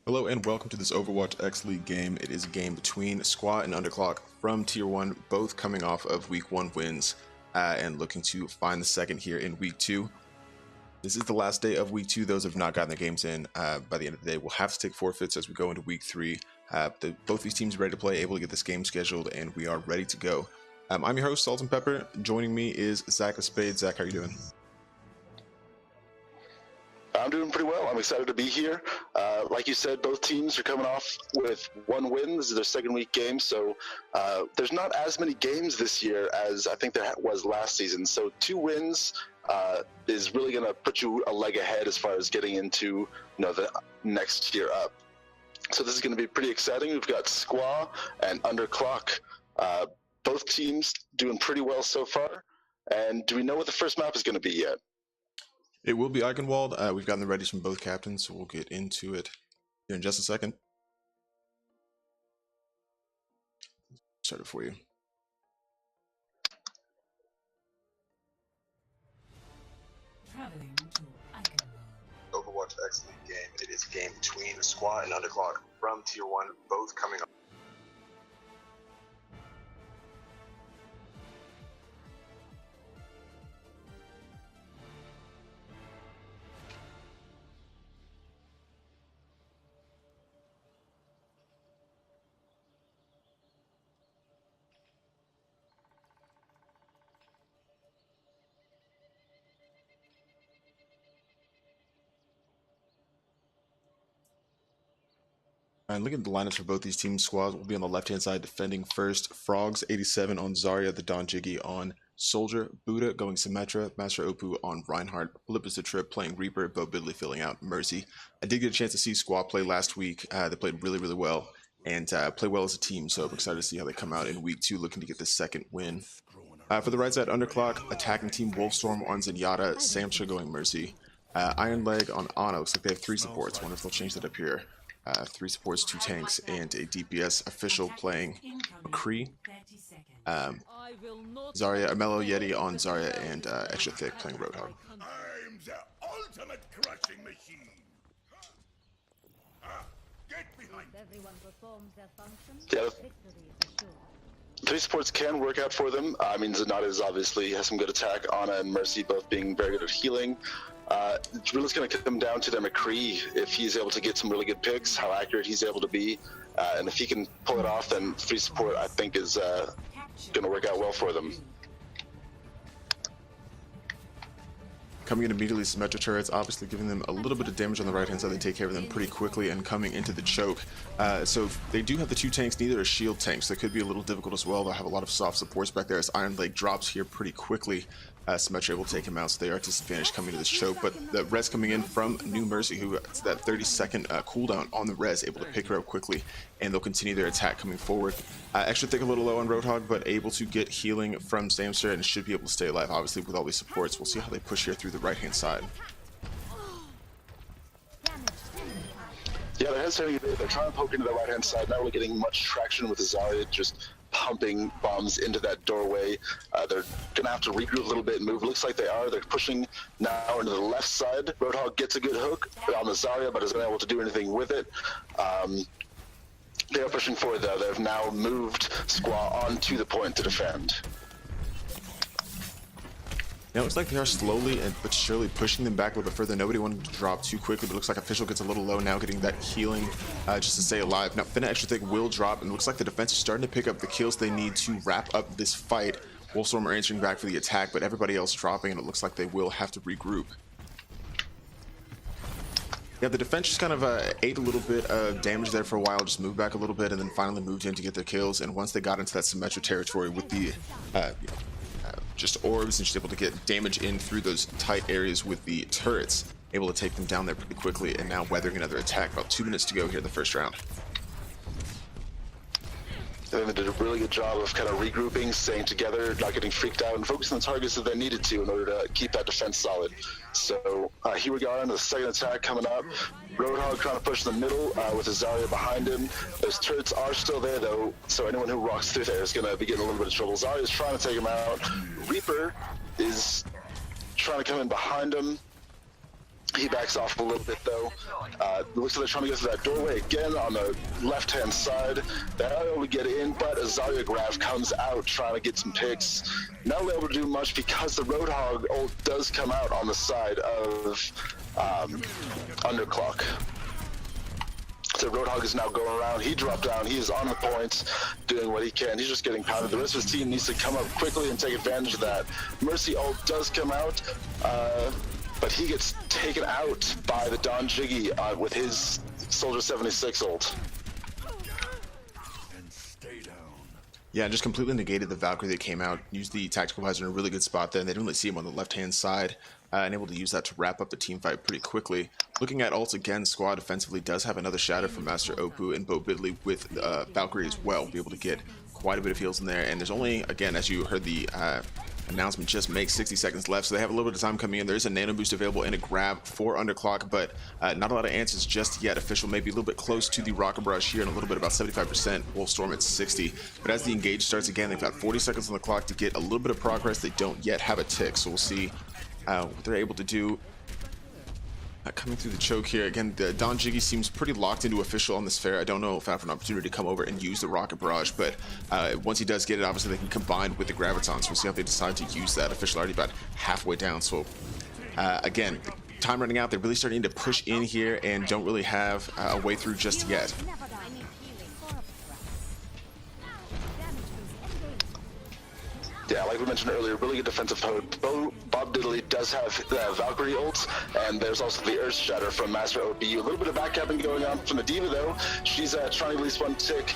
Hello and welcome to this OWXL League game. It is a game between Squaw and Underclock from Tier 1, both coming off of Week 1 wins and looking to find the second here in Week 2. This is the last day of Week 2. Those who have not gotten their games in by the end of the day will have to take forfeits as we go into Week 3. Both these teams are ready to play, able to get this game scheduled, and we are ready to go. I'm your host, Salt and Pepper. Joining me is Zach of Spade. Zach, how are you doing? I'm doing pretty well. I'm excited to be here. Like you said, both teams are coming off with one win. This is their second week game, so there's not as many games this year as I think there was last season. So 2 wins is really going to put you a leg ahead as far as getting into the next year up. So this is going to be pretty exciting. We've got Squaw and Underclock. Both teams doing pretty well so far. And do we know what the first map is going to be yet? It will be Eichenwald. We've gotten the readies from both captains, so we'll get into it here in just a second. Start it for you. Traveling to Eichenwald. OWXL League game. It is a game between Squaw and Underclock from Tier 1, both coming up. And looking at the lineups for both these teams, Squaws will be on the left-hand side defending first. Frogs 87 on Zarya, the Don Jiggy on Soldier, Buddha going Symmetra, Master Opu on Reinhardt, Olympus the Trip playing Reaper, Bo Bidley filling out Mercy. I did get a chance to see Squaw play last week. They played really, really well and play well as a team, so I'm excited to see how they come out in Week 2 looking to get the second win. For the right side, Underclock, attacking team Wolfstorm on Zenyatta, Samsha going Mercy, Iron Leg on Ana. Looks like they have 3 supports. Wonder if they'll change that up here. 3 supports, 2 tanks, and a DPS official playing McCree. Zarya, Mellow Yeti on Zarya, and Extra Thick playing Roadhog. I'm the ultimate crushing machine. Get behind. Everyone performs their function. Yeah. Victory is assured. 3 supports can work out for them. I mean, Zenyatta is obviously has some good attack. Ana and Mercy both being very good at healing. It's really going to come down to their McCree if he's able to get some really good picks, how accurate he's able to be, and if he can pull it off, then 3 support I think is going to work out well for them. Coming in immediately, Symmetra turrets, obviously giving them a little bit of damage on the right-hand side. They take care of them pretty quickly and coming into the choke. So they do have the 2 tanks, neither are shield tanks, so it could be a little difficult as well. They'll have a lot of soft supports back there as Iron Leg drops here pretty quickly. Symmetra able to take him out, so they are disadvantaged coming to this choke. But the res coming in from New Mercy, who has that 30-second cooldown on the res, able to pick her up quickly, and they'll continue their attack coming forward. Extra Thick a little low on Roadhog, but able to get healing from Samster and should be able to stay alive, obviously, with all these supports. We'll see how they push here through the right-hand side. Yeah, they're trying to poke into the right-hand side, not really getting much traction with the Zarya, just pumping bombs into that doorway. They're going to have to regroup a little bit and move. Looks like they are. They're pushing now into the left side. Roadhog gets a good hook on the Zarya, but isn't able to do anything with it. They are pushing forward, though. They've now moved Squaw onto the point to defend. Now it looks like they are slowly but surely pushing them back a little bit further. Nobody wanted to drop too quickly, but it looks like Official gets a little low now, getting that healing just to stay alive. Now Finna Extra Thick will drop, and it looks like the defense is starting to pick up the kills they need to wrap up this fight. Wolfstorm are answering back for the attack, but everybody else dropping, and it looks like they will have to regroup. Yeah, the defense just kind of ate a little bit of damage there for a while, just moved back a little bit, and then finally moved in to get their kills. And once they got into that Symmetra territory with the just orbs and just able to get damage in through those tight areas with the turrets, able to take them down there pretty quickly, and now weathering another attack. About 2 minutes to go here in the first round. I think they did a really good job of kind of regrouping, staying together, not getting freaked out, and focusing on the targets that they needed to in order to keep that defense solid. So here we go into the second attack coming up. Roadhog trying to push the middle with the Zarya behind him. Those turrets are still there though, so anyone who walks through there is going to be getting a little bit of trouble. Zarya's trying to take him out. Reaper is trying to come in behind him. He backs off a little bit though. Looks like they're trying to get to that doorway again on the left-hand side. They're not able to get in, but a Zarya Graph comes out trying to get some picks. Not able to do much because the Roadhog ult does come out on the side of Underclock. So Roadhog is now going around. He dropped down. He is on the point, doing what he can. He's just getting pounded. The rest of his team needs to come up quickly and take advantage of that. Mercy ult does come out. But he gets taken out by the Don Jiggy with his Soldier 76 ult. And stay down. Yeah, just completely negated the Valkyrie that came out, used the tactical visor in a really good spot there, and they didn't really see him on the left-hand side, and able to use that to wrap up the team fight pretty quickly. Looking at ults again, Squad defensively does have another shatter from Master Opuu and Bo Bidley with Valkyrie as well, be able to get quite a bit of heals in there, and there's only, again, as you heard the announcement just makes 60 seconds left, so they have a little bit of time coming in. There's a nano boost available and a grab for Underclock, but not a lot of answers just yet. Official maybe a little bit close to the Rocket Barrage here and a little bit about 75%, Wolfstorm at 60. But as the engage starts again, they've got 40 seconds on the clock to get a little bit of progress. They don't yet have a tick, so we'll see what they're able to do. Coming through the choke here again, the Don Jiggy seems pretty locked into Official on this fair. I don't know if I have an opportunity to come over and use the Rocket Barrage, but once he does get it, obviously they can combine with the Graviton, so we'll see how they decide to use that. Official already about halfway down, so again, time running out. They're really starting to push in here and don't really have a way through just yet. Yeah, like we mentioned earlier, really good defensive mode. Bob Diddley does have Valkyrie ults, and there's also the Earth Shatter from Master OPU. A little bit of backcapping going on from the Diva though. She's trying to at least one tick.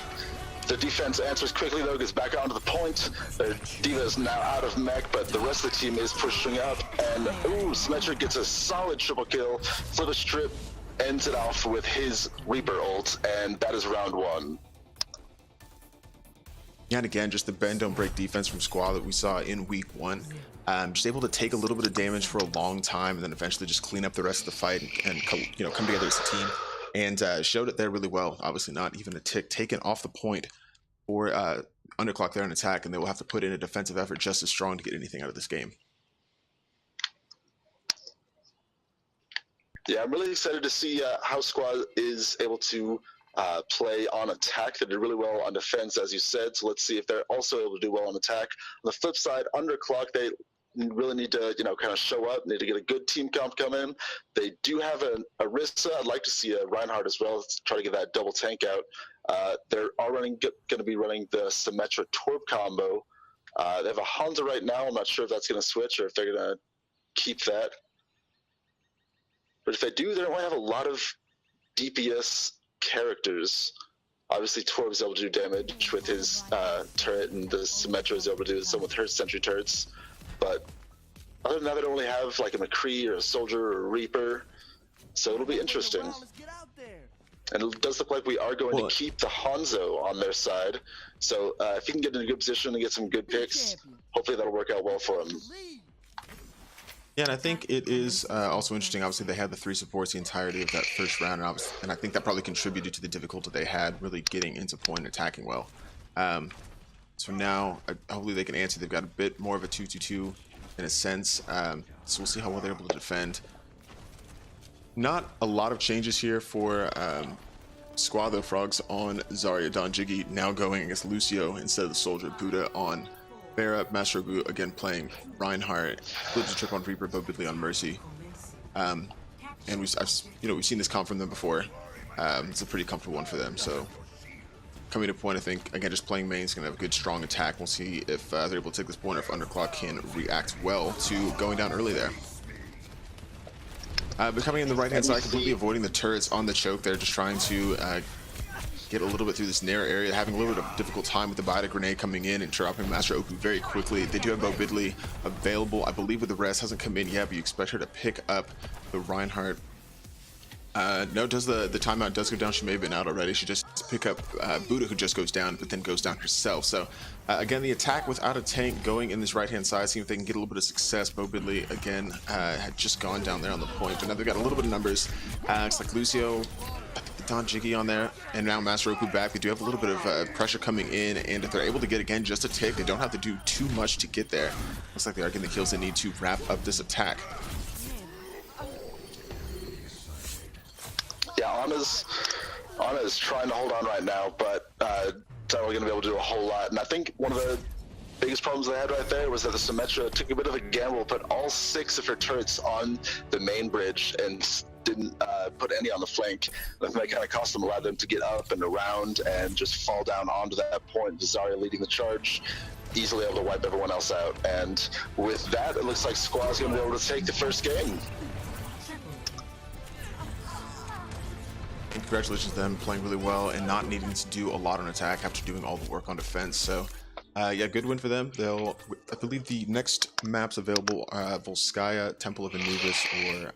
The defense answers quickly though, gets back onto the point. Their Diva is now out of mech, but the rest of the team is pushing up. And ooh, Symmetric gets a solid triple kill. Flip a strip ends it off with his Reaper ult, and that is round one. Yeah, and again, just the bend don't break defense from Squall that we saw in week one. Just able to take a little bit of damage for a long time and then eventually just clean up the rest of the fight and come together as a team. And showed it there really well. Obviously not even a tick taken off the point for Underclock there in attack, and they will have to put in a defensive effort just as strong to get anything out of this game. Yeah, I'm really excited to see how Squad is able to play on attack. They did really well on defense, as you said, so let's see if they're also able to do well on attack. On the flip side, Underclock, they really need to, kind of show up, need to get a good team comp come in. They do have a Rissa. I'd like to see a Reinhardt as well, to try to get that double tank out. They're already going to be running the Symmetra Torp combo. They have a Hanzo right now. I'm not sure if that's going to switch or if they're going to keep that. But if they do, they don't really have a lot of DPS characters. Obviously, Torb is able to do damage with his turret, and the Symmetra is able to do some with her sentry turrets. But other than that, they don't really have like a McCree or a Soldier or a Reaper. So it'll be interesting. And it does look like we are going to keep the Hanzo on their side. So if he can get in a good position and get some good picks, hopefully that'll work out well for him. Yeah, and I think it is also interesting. Obviously, they had the 3 supports the entirety of that first round, and I think that probably contributed to the difficulty they had really getting into point and attacking well. So now, hopefully they can answer. They've got a bit more of a 2-2-2 in a sense, so we'll see how well they're able to defend. Not a lot of changes here for Squad, though. Frogs on Zarya. Don Jiggy now going against Lucio instead of the Soldier. Buddha on Pharah. Master Obu again playing Reinhardt. Flips a trip on Reaper, Bo Bidley on Mercy. And we've seen this come from them before. It's a pretty comfortable one for them. So coming to point, I think again just playing main is going to have a good strong attack. We'll see if they're able to take this point or if Underclock can react well to going down early there. But coming in the right hand side, completely avoiding the turrets on the choke there, just trying to get a little bit through this narrow area, having a little bit of difficult time with the Biotic Grenade coming in and dropping Master Opu very quickly. They do have Bo Bidley available, I believe, with the rest. Hasn't come in yet, but you expect her to pick up the Reinhardt. No, the timeout does go down. She may have been out already. She just pick up Buddha, who just goes down, but then goes down herself. So again, the attack without a tank going in this right hand side, seeing if they can get a little bit of success. Bo Bidley again had just gone down there on the point, but now they've got a little bit of numbers. It's like Lucio, Don Jiggy on there, and now Master Opu back. They do have a little bit of pressure coming in, and if they're able to get again just a tick, they don't have to do too much to get there. Looks like they are getting the kills they need to wrap up this attack. Yeah, Ana is trying to hold on right now, but it's not really going to be able to do a whole lot. And I think one of the biggest problems they had right there was that the Symmetra took a bit of a gamble, put all 6 of her turrets on the main bridge and didn't put any on the flank. And that kind of cost them, allowed them to get up and around and just fall down onto that point. Zarya leading the charge, easily able to wipe everyone else out. And with that, it looks like Squad's going to be able to take the first game. And congratulations to them playing really well and not needing to do a lot on attack after doing all the work on defense. So yeah, good win for them. I believe the next maps available are Volskaya, Temple of Anubis, or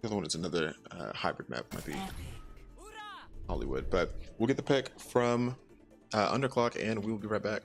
the other one is another hybrid map, might be Hollywood. But we'll get the pick from Underclock and we will be right back.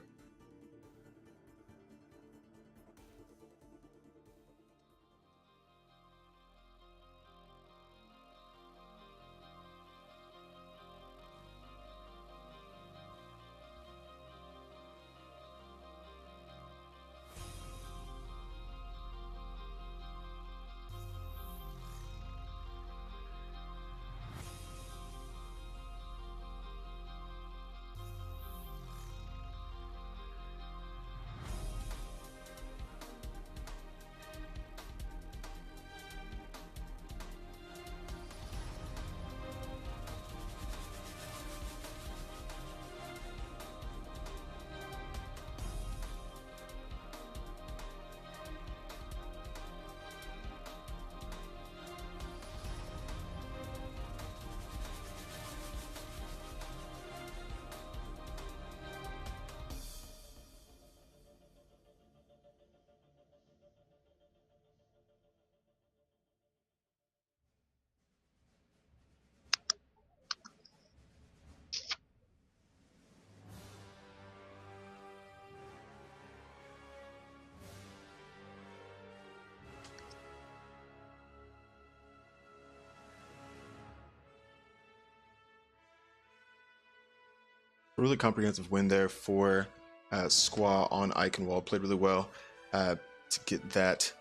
Really comprehensive win there for Squaw on Eichenwald. Played really well to get that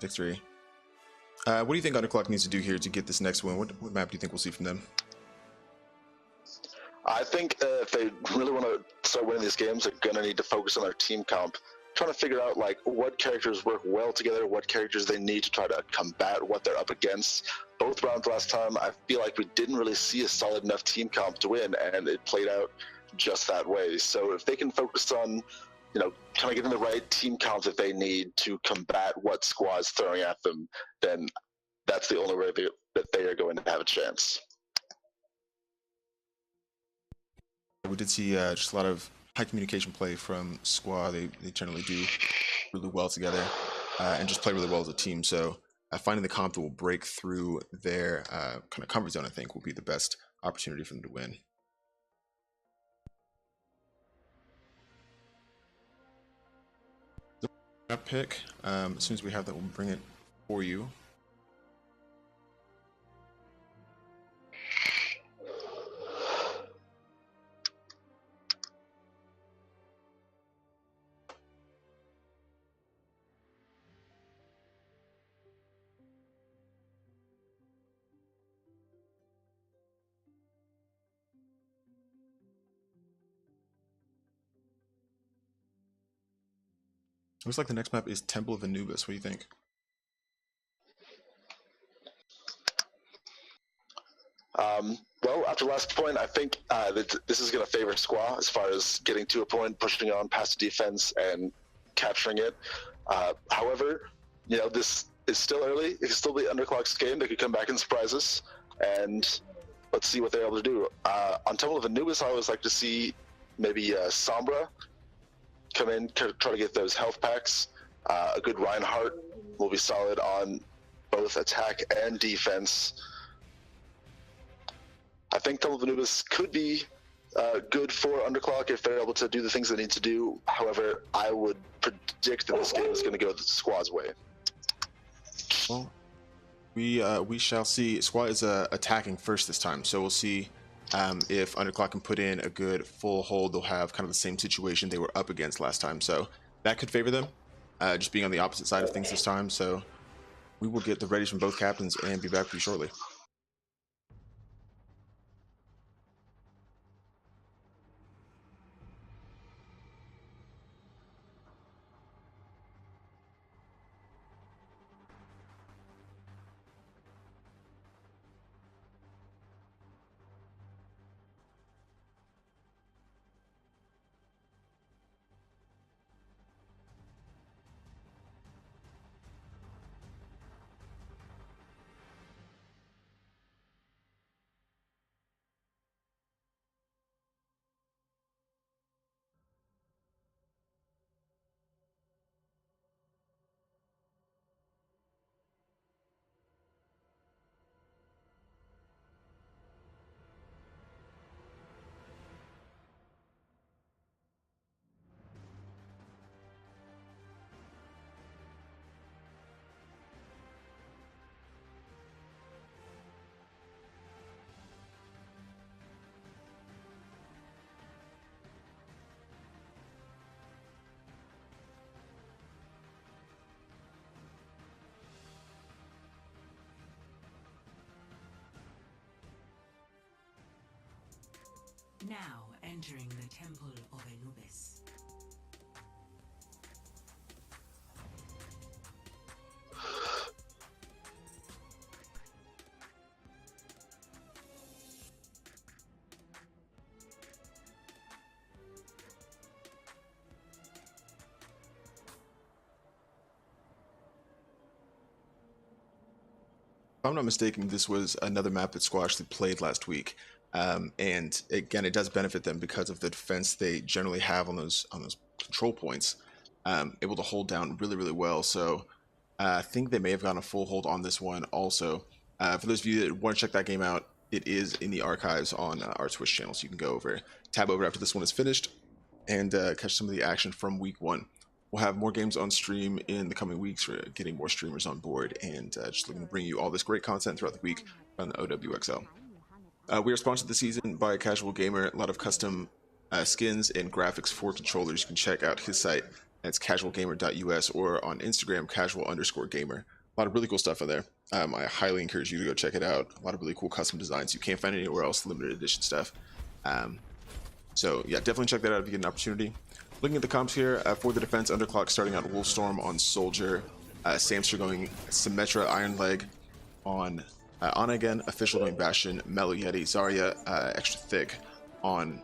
victory. What do you think Underclock needs to do here to get this next win? What map do you think we'll see from them? I think if they really want to start winning these games, they're going to need to focus on their team comp. Trying to figure out like what characters work well together, what characters they need to try to combat what they're up against. Both rounds last time, I feel like we didn't really see a solid enough team comp to win, and it played out just that way. So if they can focus on, you know, kind of getting the right team count that they need to combat what Squad's throwing at them, then that's the only way that they are going to have a chance. We did see just a lot of high communication play from Squaw. They generally do really well together and just play really well as a team. So finding the comp that will break through their kind of comfort zone, I think, will be the best opportunity for them to win. Pick. As soon as we have that, we'll bring it for you. Looks like the next map is Temple of Anubis. What do you think? Well, after last point, I think that this is going to favor Squaw as far as getting to a point, pushing on past the defense, and capturing it. However, you know, this is still early. It could still be Underclock's game. They could come back and surprise us, and let's see what they're able to do. On Temple of Anubis, I always like to see maybe Sombra come in, try to get those health packs. A good Reinhardt will be solid on both attack and defense. I think Temple of Anubis could be good for Underclock if they're able to do the things they need to do. However, I would predict that this game is going to go the Squad's way. Well, we shall see. Squad is attacking first this time, so we'll see if Underclock can put in a good full hold. They'll have kind of the same situation they were up against last time, so that could favor them, just being on the opposite side of things this time. So we will get the readies from both captains and be back with you shortly. Now entering the Temple of Anubis. If I'm not mistaken, this was another map that Squaw actually played last week. And again, it does benefit them because of the defense they generally have on those control points, able to hold down really, really well. So I think they may have gotten a full hold on this one also. For those of you that want to check that game out, it is in the archives on our Twitch channel, so you can go over, tab over after this one is finished, and catch some of the action from week one. We'll have more games on stream in the coming weeks. We're getting more streamers on board and just looking to bring you all this great content throughout the week on the OWXL. We are sponsored this season by Casual Gamer. A lot of custom skins and graphics for controllers. You can check out his site. That's casualgamer.us or on Instagram, casual_gamer. A lot of really cool stuff on there. I highly encourage you to go check it out. A lot of really cool custom designs you can't find anywhere else, limited edition stuff. So yeah, definitely check that out if you get an opportunity. Looking at the comps here, for the defense, Underclock starting out Wolfstorm on Soldier, Samster going Symmetra, Iron Leg on Ana again, Official going Bastion, Mellow Yeti, Zarya extra thick on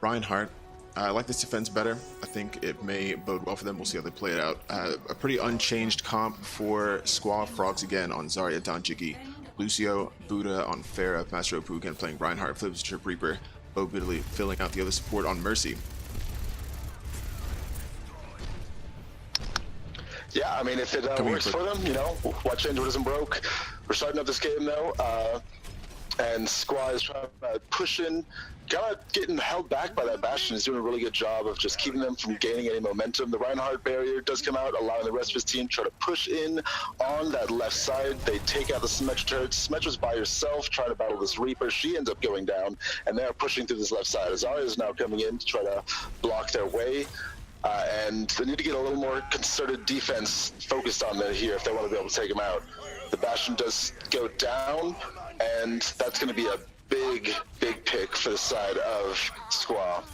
Reinhardt. I like this defense better. I think it may bode well for them. We'll see how they play it out. A pretty unchanged comp for Squaw, Frogs again on Zarya, Don Jiggy, Lucio, Buddha on Pharah, Master Opu again playing Reinhardt, Flips Trip Reaper, Bo Biddley filling out the other support on Mercy. Yeah, I mean, if it works for them, you know, what change what isn't broke. We're starting up this game though, and Squaw is trying to push in, kind of getting held back by that Bastion. He's doing a really good job of just keeping them from gaining any momentum. The Reinhardt barrier does come out, allowing the rest of his team to try to push in on that left side. They take out the Symmetra turrets. Symmetra's by herself trying to battle this Reaper. She ends up going down, and they're pushing through this left side. Zarya is now coming in to try to block their way. And they need to get a little more concerted defense focused on there here if they want to be able to take him out. The Bastion does go down, and that's going to be a big, big pick for the side of Squaw.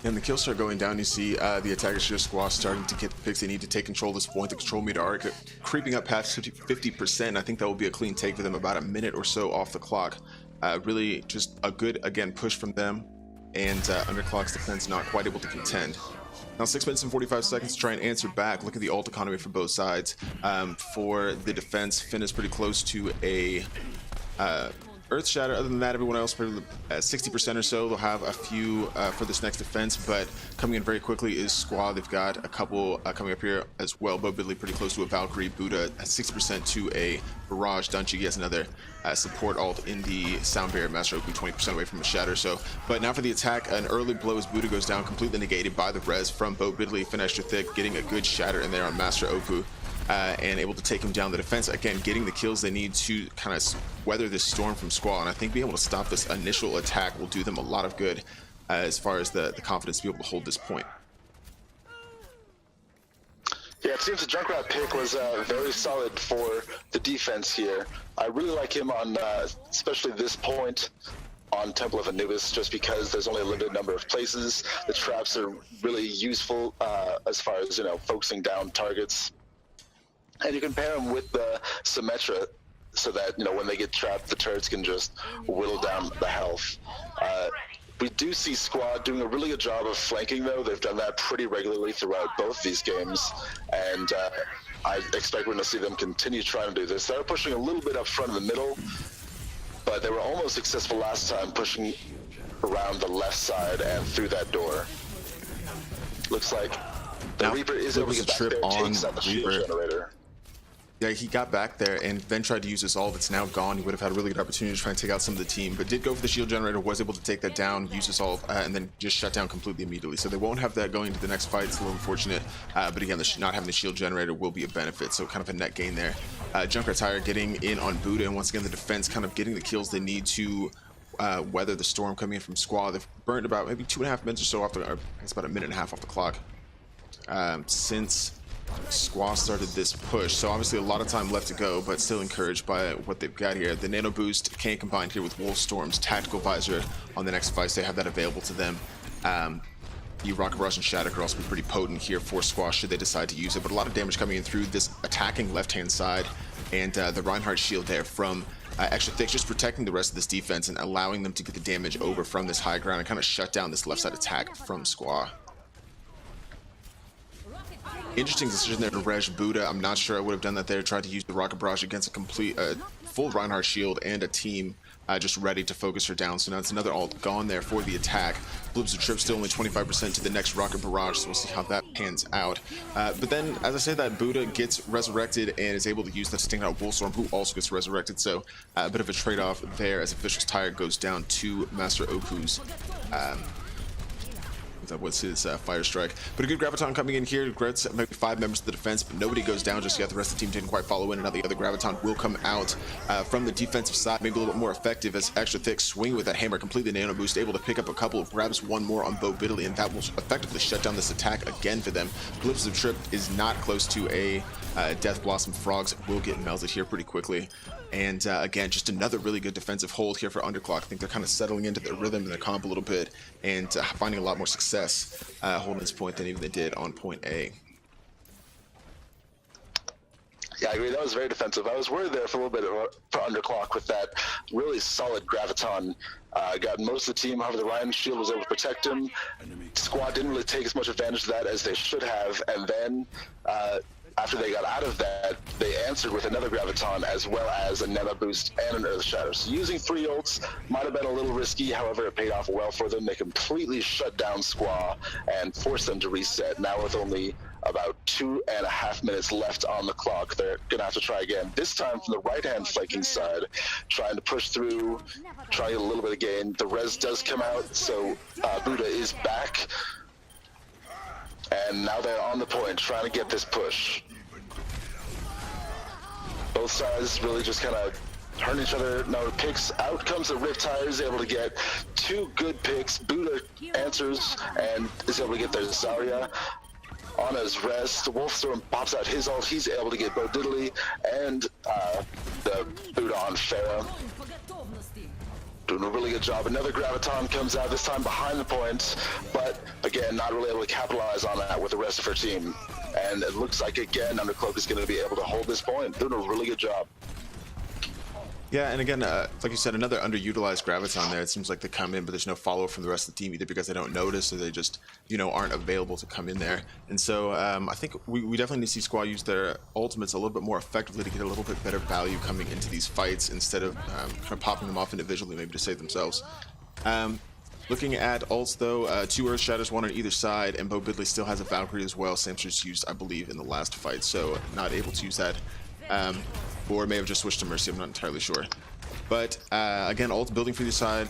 And the kills start going down. You see the attackers here, Squaw, starting to get the picks they need to take control of this point. The control meter are creeping up past 50%. I think that will be a clean take for them, about a minute or so off the clock. Really just a good, again, push from them. And Underclock's defense not quite able to contend. Now 6 minutes and 45 seconds to try and answer back. Look at the ult economy for both sides. For the defense, Finn is pretty close to a Earth Shatter. Other than that, everyone else, 60% or so. They'll have a few for this next defense, but coming in very quickly is Squaw. They've got a couple coming up here as well. Bo Biddley pretty close to a Valkyrie. Buddha 60% to a Barrage. Dunchi has another support ult in the Sound Barrier. Master Oku 20% away from a Shatter. So, but now for the attack, an early blow as Buddha goes down, completely negated by the res from Bo Biddley. Finn extra thick, getting a good Shatter in there on Master Opu. And able to take him down the defense. Again, getting the kills they need to kind of weather this storm from Squaw. And I think being able to stop this initial attack will do them a lot of good as far as the confidence to be able to hold this point. Yeah, it seems the Junkrat pick was very solid for the defense here. I really like him on, especially this point on Temple of Anubis, just because there's only a limited number of places. The traps are really useful as far as, you know, focusing down targets. And you can pair them with the Symmetra so that, you know, when they get trapped, the turrets can just whittle down the health. We do see Squad doing a really good job of flanking, though. They've done that pretty regularly throughout both these games. And I expect we're going to see them continue trying to do this. They're pushing a little bit up front in the middle, but they were almost successful last time pushing around the left side and through that door. Looks like the Reaper is able to get back there, takes out the shield generator. Yeah, he got back there and then tried to use his ult. It's now gone. He would have had a really good opportunity to try and take out some of the team, but did go for the shield generator, was able to take that down, use his ult, and then just shut down completely immediately. So they won't have that going into the next fight. It's a little unfortunate, but again, not having the shield generator will be a benefit, so kind of a net gain there. Junkrat's higher getting in on Buddha, and once again, the defense kind of getting the kills they need to weather the storm coming in from Squad. They've burned about maybe 2.5 minutes or so off the, or it's about a minute and a half off the clock since Squaw started this push. So obviously a lot of time left to go, but still encouraged by what they've got here. The Nano Boost can combine here with Wolfstorm's Tactical Visor on the next fight. They have that available to them. The Rocket Barrage and Shatter could also be pretty potent here for Squaw should they decide to use it. But a lot of damage coming in through this attacking left-hand side. And the Reinhardt shield there from Extra Thick, just protecting the rest of this defense and allowing them to get the damage over from this high ground and kind of shut down this left side attack from Squaw. Interesting decision there to Rej Buddha. I'm not sure I would have done that there. Tried to use the Rocket Barrage against a complete, full Reinhardt shield and a team just ready to focus her down. So now it's another ult gone there for the attack. Blips the trip still only 25% to the next Rocket Barrage, so we'll see how that pans out. But then, as I say that, Buddha gets resurrected and is able to use that to take out Wolfstorm, who also gets resurrected. So a bit of a trade-off there as Official's Tire goes down to Master Opu's. That was his fire strike. But a good Graviton coming in here. Regrets maybe 5 members of the defense, but nobody goes down just yet. The rest of the team didn't quite follow in, and now the other Graviton will come out from the defensive side, maybe a little bit more effective as Extra Thick swing with that hammer, completely Nano Boost, able to pick up a couple of grabs, one more on Bo Biddley, and that will effectively shut down this attack again for them. Blips of Trip is not close to a Death Blossom. Frogs will get melted here pretty quickly. And again, just another really good defensive hold here for Underclock. I think they're kind of settling into their rhythm and their comp a little bit and finding a lot more success holding this point than even they did on point A. Yeah, I agree. That was very defensive. I was worried there for a little bit for Underclock with that really solid Graviton. Got most of the team. However, the Ryan shield was able to protect him. Squad didn't really take as much advantage of that as they should have. And then after they got out of that, they answered with another Graviton as well as a Nano Boost and an Earth Shatter. So using 3 ults might have been a little risky, however, it paid off well for them. They completely shut down Squaw and forced them to reset. Now with only about 2.5 minutes left on the clock, they're gonna have to try again. This time from the right-hand flanking side, trying to push through, trying a little bit of gain. The res does come out, so Buddha is back. And now they're on the point, trying to get this push. Both sides really just kind of hurting each other. No picks. Out comes the Riptide, is able to get 2 good picks. Buddha answers and is able to get their Zarya. Anna's rest. Wolfstorm pops out his ult. He's able to get Bo Diddley and the Buddha on Pharah. Doing a really good job. Another Graviton comes out, this time behind the point, but again, not really able to capitalize on that with the rest of her team. And it looks like, again, Undercloak is going to be able to hold this point. Doing a really good job. Yeah, and again, like you said, another underutilized Graviton there. It seems like they come in, but there's no follow-up from the rest of the team, either because they don't notice or they just, you know, aren't available to come in there. And so I think we definitely need to see Squaw use their ultimates a little bit more effectively to get a little bit better value coming into these fights instead of kind of popping them off individually, maybe to save themselves. Looking at ults though, 2 Earth Shatters, 1 on either side, and Bo Biddley still has a Valkyrie as well. Same just used, I believe, in the last fight, so not able to use that. Or may have just switched to Mercy, I'm not entirely sure. But again, ult building for the side.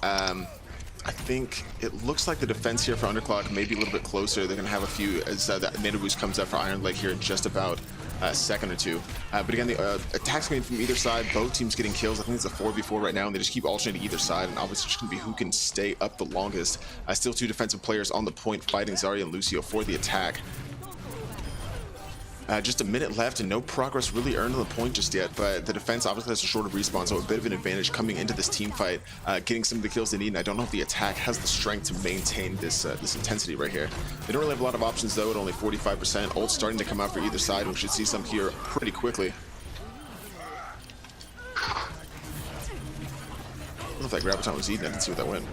I think it looks like the defense here for Underclock may be a little bit closer. They're going to have a few as that Nano Boost comes out for Iron Leg here in just about a second or two. But again, the attacks coming from either side, both teams getting kills. I think it's a 4v4 right now, and they just keep alternating either side, and obviously it's just going to be who can stay up the longest. Still 2 defensive players on the point fighting Zarya and Lucio for the attack. Just a minute left and no progress really earned on the point just yet, but the defense obviously has a shorter respawn, so a bit of an advantage coming into this team fight, getting some of the kills they need, and I don't know if the attack has the strength to maintain this this intensity right here. They don't really have a lot of options though, at only 45%. Ult's starting to come out for either side, and we should see some here pretty quickly. I don't know if that Graviton was eating. I didn't see what that went.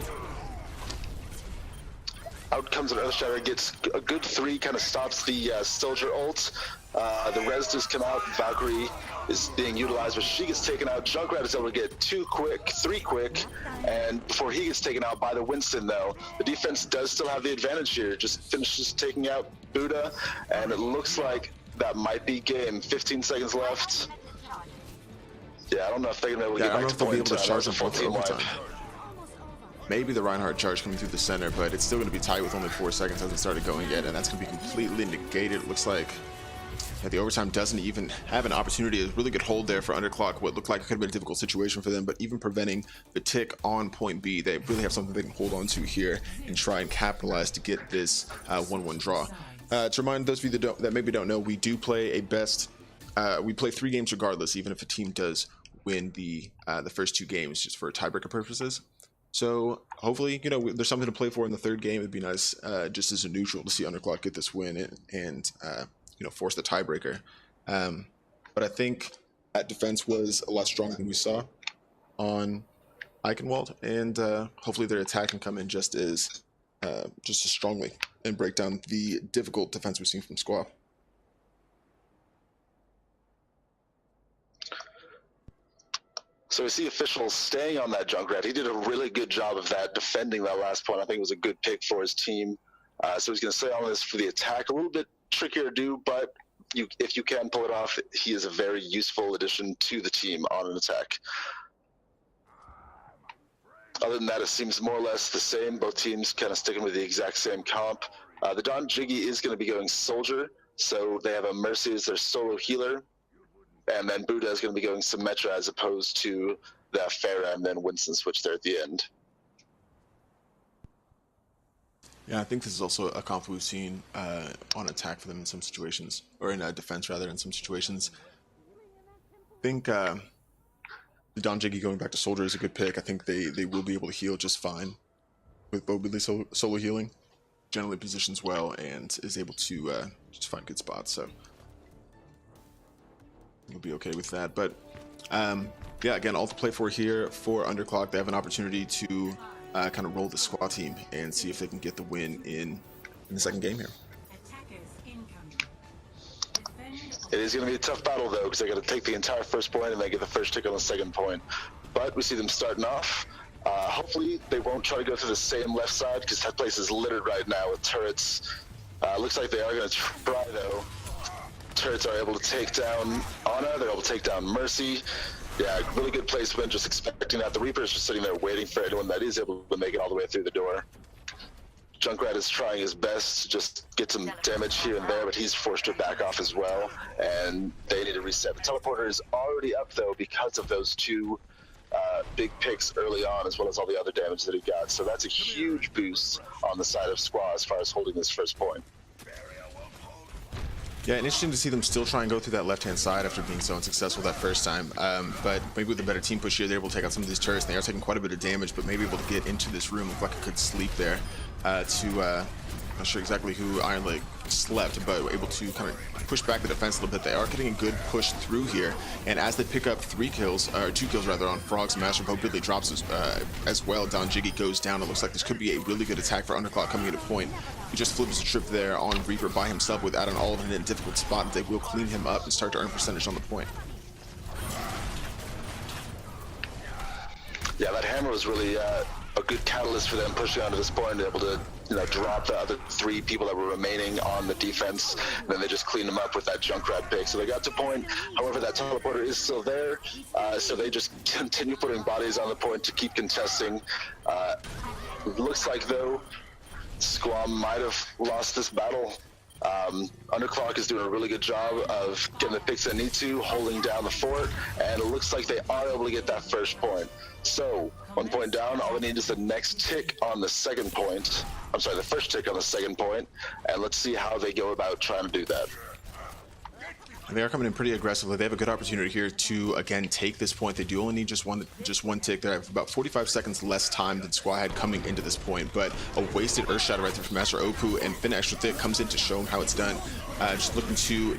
Out comes an Earth Shatter, gets a good 3, kind of stops the Soldier ult. The res does come out. Valkyrie is being utilized, but she gets taken out. Junkrat is able to get 2 quick, 3 quick, and before he gets taken out by the Winston, though, the defense does still have the advantage here. Just finishes taking out Buddha, and it looks like that might be game. 15 seconds left. Yeah, I don't know if they're going to be able to get back to point. Be able to charge them full for team overtime. wipe. Maybe the Reinhardt charge coming through the center, but it's still going to be tight with only 4 seconds. Hasn't started going yet, and that's going to be completely negated. It looks like the overtime doesn't even have an opportunity. A really good hold there for Underclock. What looked like it could have been a difficult situation for them, but even preventing the tick on point B, they really have something they can hold on to here and try and capitalize to get this 1-1 draw. To remind those of you that maybe don't know, we do play a best. We play 3 games regardless, even if a team does win the first 2 games, just for tiebreaker purposes. So hopefully, there's something to play for in the 3rd game. It'd be nice, just as a neutral, to see Underclock get this win and force the tiebreaker. But I think that defense was a lot stronger than we saw on Eichenwald, and hopefully their attack can come in just as strongly and break down the difficult defense we've seen from Squaw. So we see officials staying on that Junkrat. He did a really good job of that, defending that last point. I think it was a good pick for his team. So he's going to stay on this for the attack. A little bit trickier to do, but if you can pull it off, he is a very useful addition to the team on an attack. Other than that, it seems more or less the same. Both teams kind of sticking with the exact same comp. The Don Jiggy is going to be going Soldier, so they have a Mercy as their solo healer. And then Buddha is going to be going Symmetra as opposed to the Pharah and then Winston switch there at the end. Yeah, I think this is also a comp we've seen on attack for them in some situations, or in defense rather, in some situations. I think the Don Jiggy going back to Soldier is a good pick. I think they will be able to heal just fine with Bo Bidley solo healing. Generally positions well and is able to just find good spots, so we'll be okay with that. But yeah, again, all to play for here for Underclock. They have an opportunity to kind of roll the squad team and see if they can get the win in the 2nd game here. It is going to be a tough battle, though, because they got to take the entire first point and then get the first tick on the 2nd point. But we see them starting off. Hopefully, they won't try to go through the same left side, because that place is littered right now with turrets. Looks like they are going to try, though. Turrets are able to take down Ana, they're able to take down Mercy. Yeah, really good placement, just expecting that. The Reaper is just sitting there waiting for anyone that is able to make it all the way through the door. Junkrat is trying his best to just get some damage here and there, but he's forced to back off as well, and they need to reset. The teleporter is already up, though, because of those 2 big picks early on, as well as all the other damage that he got. So that's a huge boost on the side of Squaw as far as holding this first point. Yeah, and interesting to see them still try and go through that left-hand side after being so unsuccessful that first time. But maybe with a better team push here, they're able to take out some of these turrets. They are taking quite a bit of damage, but maybe able to get into this room. Look like a good sleep there not sure exactly who Iron Leg slept, but able to kind of push back the defense a little bit. They are getting a good push through here, and as they pick up 2 kills rather on Frogs, Master Bo Bidley drops as well. Don Jiggy goes down. It looks like this could be a really good attack for Underclock coming into point. He just flips a trip there on Reaper by himself without an all in a difficult spot. They will clean him up and start to earn percentage on the point. Yeah, that hammer was really a good catalyst for them pushing onto this point, and able to drop the other 3 people that were remaining on the defense, and then they just cleaned them up with that Junkrat pick. So they got to point. However, that teleporter is still there, so they just continue putting bodies on the point to keep contesting. Looks like, though, Squam might have lost this battle. Underclock is doing a really good job of getting the picks they need to, holding down the fort, and it looks like they are able to get that first point. So, 1 point down, all they need is the next tick on the 2nd point. I'm sorry, the first tick on the 2nd point, and let's see how they go about trying to do that. They are coming in pretty aggressively. They have a good opportunity here to, again, take this point. They do only need just one tick. They have about 45 seconds less time than Squad had coming into this point, but a wasted Earth Shadow right there from Master Opu, and Finn Extra Thick comes in to show him how it's done. Just looking to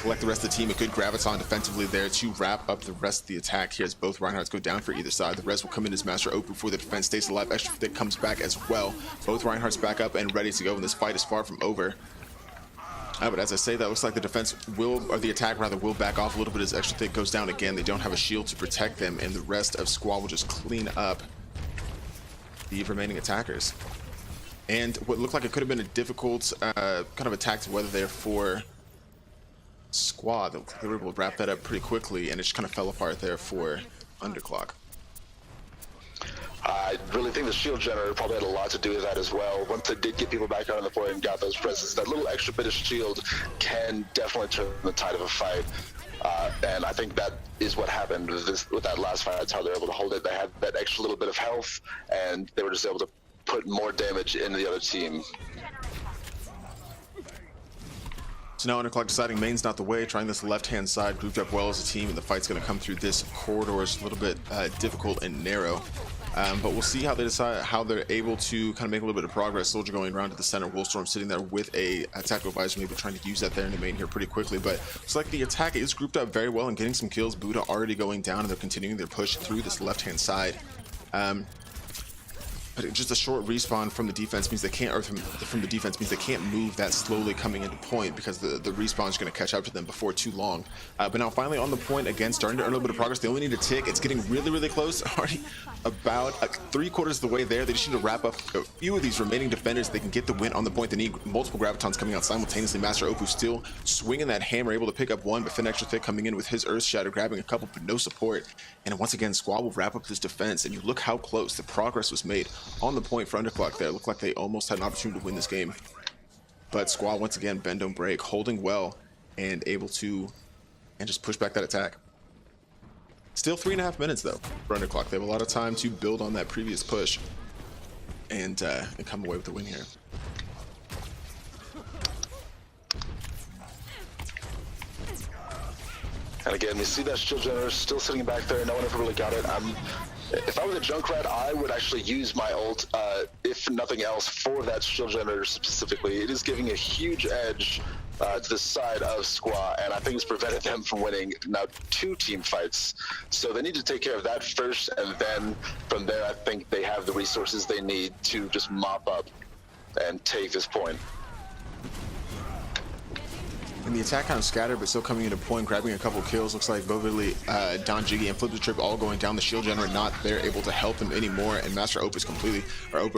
collect the rest of the team. A good Graviton defensively there to wrap up the rest of the attack here as both Reinhardts go down for either side. The rest will come in as Master Opu for the defense stays alive. Extra Thick comes back as well. Both Reinhardts back up and ready to go, and this fight is far from over. But as I say, that looks like the defense the attack rather, will back off a little bit as Extra Thick goes down again. They don't have a shield to protect them, and the rest of Squad will just clean up the remaining attackers. And what looked like it could have been a difficult kind of attack to weather there for Squad. They were able to wrap that up pretty quickly, and it just kind of fell apart there for Underclock. I really think the shield generator probably had a lot to do with that as well. Once they did get people back out on the point and got those presses, that little extra bit of shield can definitely turn the tide of a fight. And I think that is what happened with that last fight. That's how they're able to hold it. They had that extra little bit of health, and they were just able to put more damage into the other team. So now Underclock deciding main's not the way, trying this left-hand side, grouped up well as a team, and the fight's going to come through this corridor. It's a little bit difficult and narrow. But we'll see how they decide, how they're able to kind of make a little bit of progress. Soldier going around to the center, Wolfstorm sitting there with a tactical advisor, maybe trying to use that there in the main here pretty quickly. But it's like the attack is grouped up very well and getting some kills. Buddha already going down, and they're continuing their push through this left-hand side. But just a short respawn from the defense means they can't, or from the defense means they can't move that slowly coming into point, because the respawn is going to catch up to them before too long. But now finally on the point again, starting to earn a little bit of progress. They only need a tick. It's getting really, really close. Already about 3/4 of the way there. They just need to wrap up a few of these remaining defenders. They can get the win on the point. They need multiple gravitons coming out simultaneously. Master Opu still swinging that hammer, able to pick up one, but Finn Extra Thick coming in with his Earth Shatter, grabbing a couple, but no support. And once again, Squad will wrap up this defense, and you look how close the progress was made on the point for Underclock there. It looked like they almost had an opportunity to win this game. But Squad, once again, bend don't break, holding well and able to just push back that attack. Still 3.5 minutes though for Underclock. They have a lot of time to build on that previous push and come away with the win here. And again, you see that shield generator still sitting back there. No one ever really got it. If I was a Junkrat, I would actually use my ult, if nothing else, for that shield generator specifically. It is giving a huge edge to the side of Squaw, and I think it's prevented them from winning now 2 team fights. So they need to take care of that first, and then from there, I think they have the resources they need to just mop up and take this point. And the attack kind of scattered, but still coming into point, grabbing a couple kills. Looks like Bovilly, Don Jiggy, and Flip the Trip all going down. The shield generator not there, able to help them anymore. And Master Opa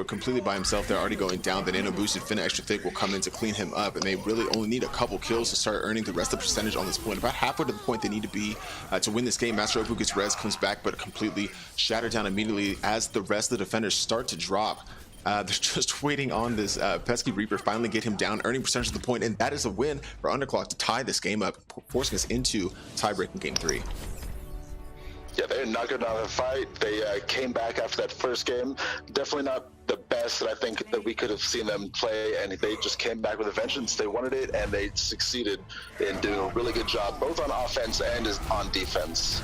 completely by himself. They're already going down. The nano boosted Finn Extra Thick will come in to clean him up, and they really only need a couple kills to start earning the rest of the percentage on this point. About halfway to the point they need to be to win this game. Master Opa gets res, comes back, but completely shattered down immediately as the rest of the defenders start to drop. They're just waiting on this pesky Reaper finally get him down, earning percentage of the point, and that is a win for Underclock to tie this game up, forcing us into tie-breaking game 3. Yeah, they're not good out of the fight. They came back after that first game. Definitely not the best that I think that we could have seen them play, and they just came back with a vengeance. They wanted it, and they succeeded in doing a really good job, both on offense and on defense.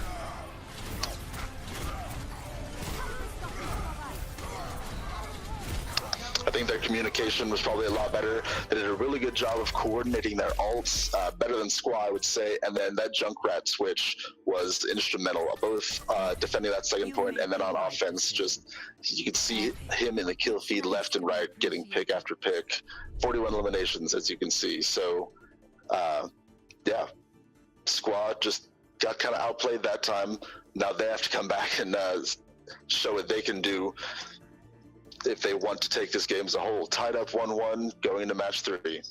I think their communication was probably a lot better. They did a really good job of coordinating their ults, better than Squaw, I would say. And then that Junkrat switch was instrumental, both defending that second point and then on offense. Just you could see him in the kill feed left and right, getting pick after pick. 41 eliminations, as you can see. So, yeah, Squaw just got kind of outplayed that time. Now they have to come back and show what they can do if they want to take this game as a whole. Tied up 1-1 going into match 3.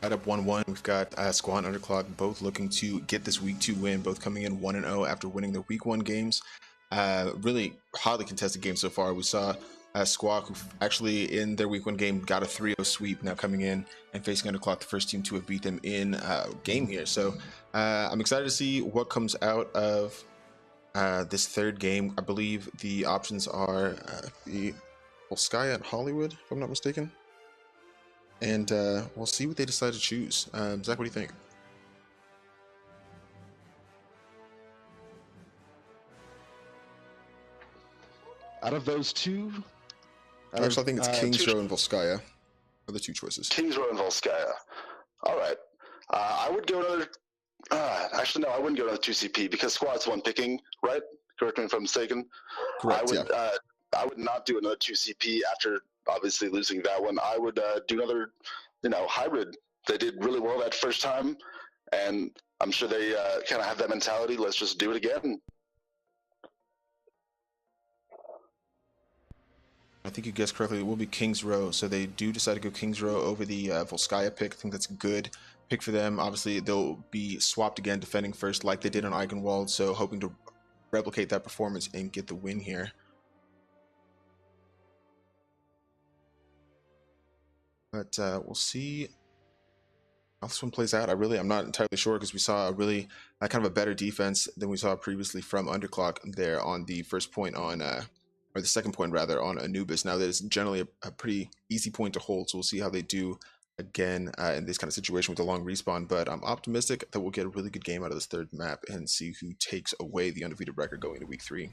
Tied up 1-1. We've got Squad and Underclock both looking to get this week 2 win, both coming in 1-0 after winning their week 1 games. Really hotly contested game so far. We saw Squawk, who actually in their week 1 game got a 3-0 sweep, now coming in and facing Underclock, the first team to have beat them in game here. So I'm excited to see what comes out of this third game. I believe the options are the Volskaya at Hollywood, if I'm not mistaken. and we'll see what they decide to choose. Zach, what do you think? Out of those two, Actually, I think it's King's two Row and Volskaya are the two choices. Kings Row and Volskaya. All right. I would go another. Actually, no, I wouldn't go another 2CP because Squad's one picking, right? Correct me if I'm mistaken. Correct, yeah. I would not do another 2CP after obviously losing that one. I would do another, hybrid. They did really well that first time, and I'm sure they kind of have that mentality. Let's just do it again. I think you guessed correctly. It will be King's Row. So they do decide to go King's Row over the Volskaya pick. I think that's a good pick for them. Obviously, they'll be swapped again, defending first like they did on Eichenwald. So hoping to replicate that performance and get the win here. But we'll see how this one plays out. I'm not entirely sure because we saw a really kind of a better defense than we saw previously from Underclock there on the first point on, or the second point rather, on Anubis. Now that is generally a pretty easy point to hold, so we'll see how they do again in this kind of situation with a long respawn. But I'm optimistic that we'll get a really good game out of this third map and see who takes away the undefeated record going into week 3.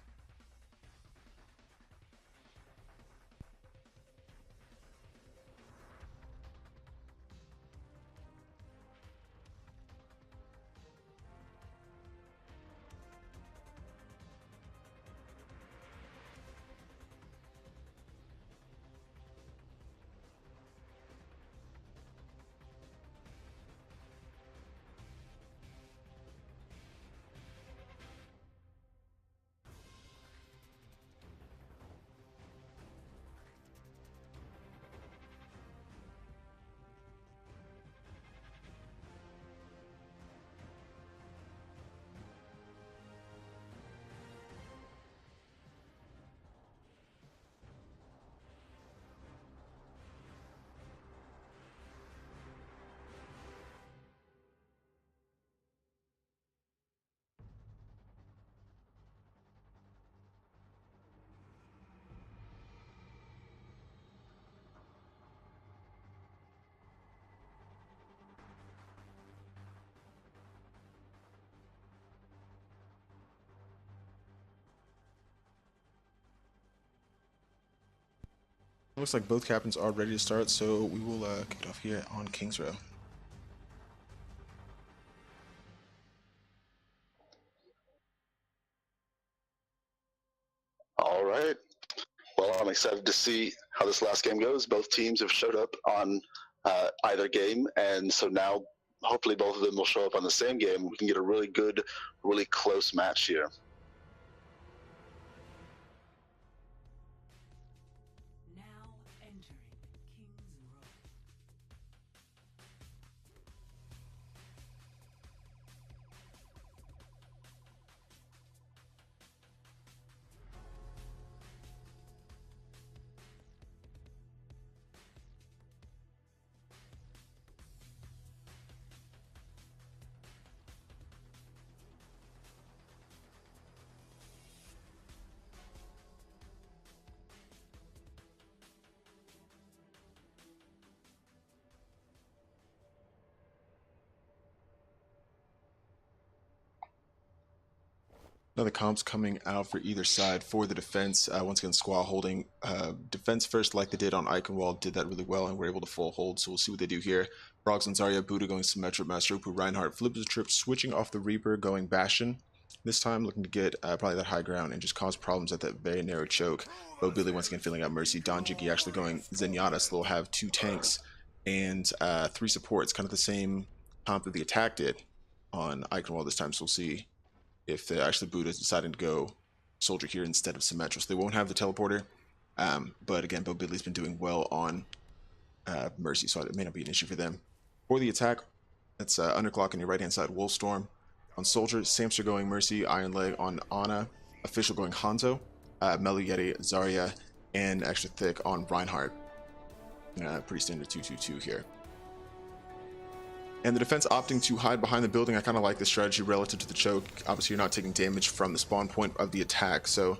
Looks like both captains are ready to start, so we will kick it off here on King's Row. All right. Well, I'm excited to see how this last game goes. Both teams have showed up on either game, and so now hopefully both of them will show up on the same game. We can get a really good, really close match here. Now entering King's Row. Now the comps coming out for either side for the defense. Once again, Squaw holding defense first like they did on Eichenwald, did that really well and were able to full hold. So we'll see what they do here. Frogs and Zarya, Buddha going Symmetric, Master Opu, Reinhardt flips the trip, switching off the Reaper, going Bastion. This time looking to get probably that high ground and just cause problems at that very narrow choke. Bo Billy once again filling out Mercy. Don Jiggy actually going Zenyatta, so they'll have 2 tanks and 3 supports, kind of the same comp that the attack did on Eichenwald this time. So we'll see if they actually Buddha is deciding to go Soldier here instead of Symmetra. So they won't have the teleporter. But again, Bo Billy's been doing well on Mercy, so it may not be an issue for them. For the attack, that's Underclock on your right-hand side, Wolfstorm. On Soldier, Samster going Mercy, Iron Leg on Ana, Official going Hanzo, Melu Yeti, Zarya, and Extra Thick on Reinhardt. Pretty standard 2-2-2 here. And the defense opting to hide behind the building. I kind of like this strategy relative to the choke. Obviously, you're not taking damage from the spawn point of the attack, so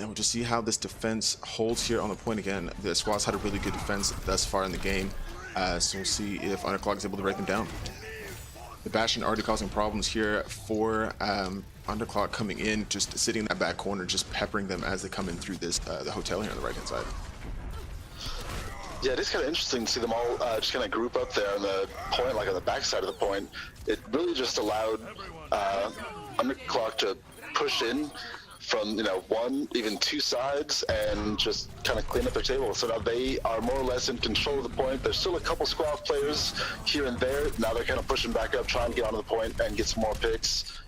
And we'll just see how this defense holds here on the point again. The squad's had a really good defense thus far in the game. So we'll see if Underclock is able to break them down. The Bastion already causing problems here for Underclock coming in, just sitting in that back corner, just peppering them as they come in through this the hotel here on the right hand side. Yeah, it is kind of interesting to see them all just kind of group up there on the point, like on the back side of the point. It really just allowed Underclock to push in from, you know, one, even two sides and just kind of clean up their table. So now they are more or less in control of the point. There's still a couple squad players here and there. Now they're kind of pushing back up, trying to get onto the point and get some more picks.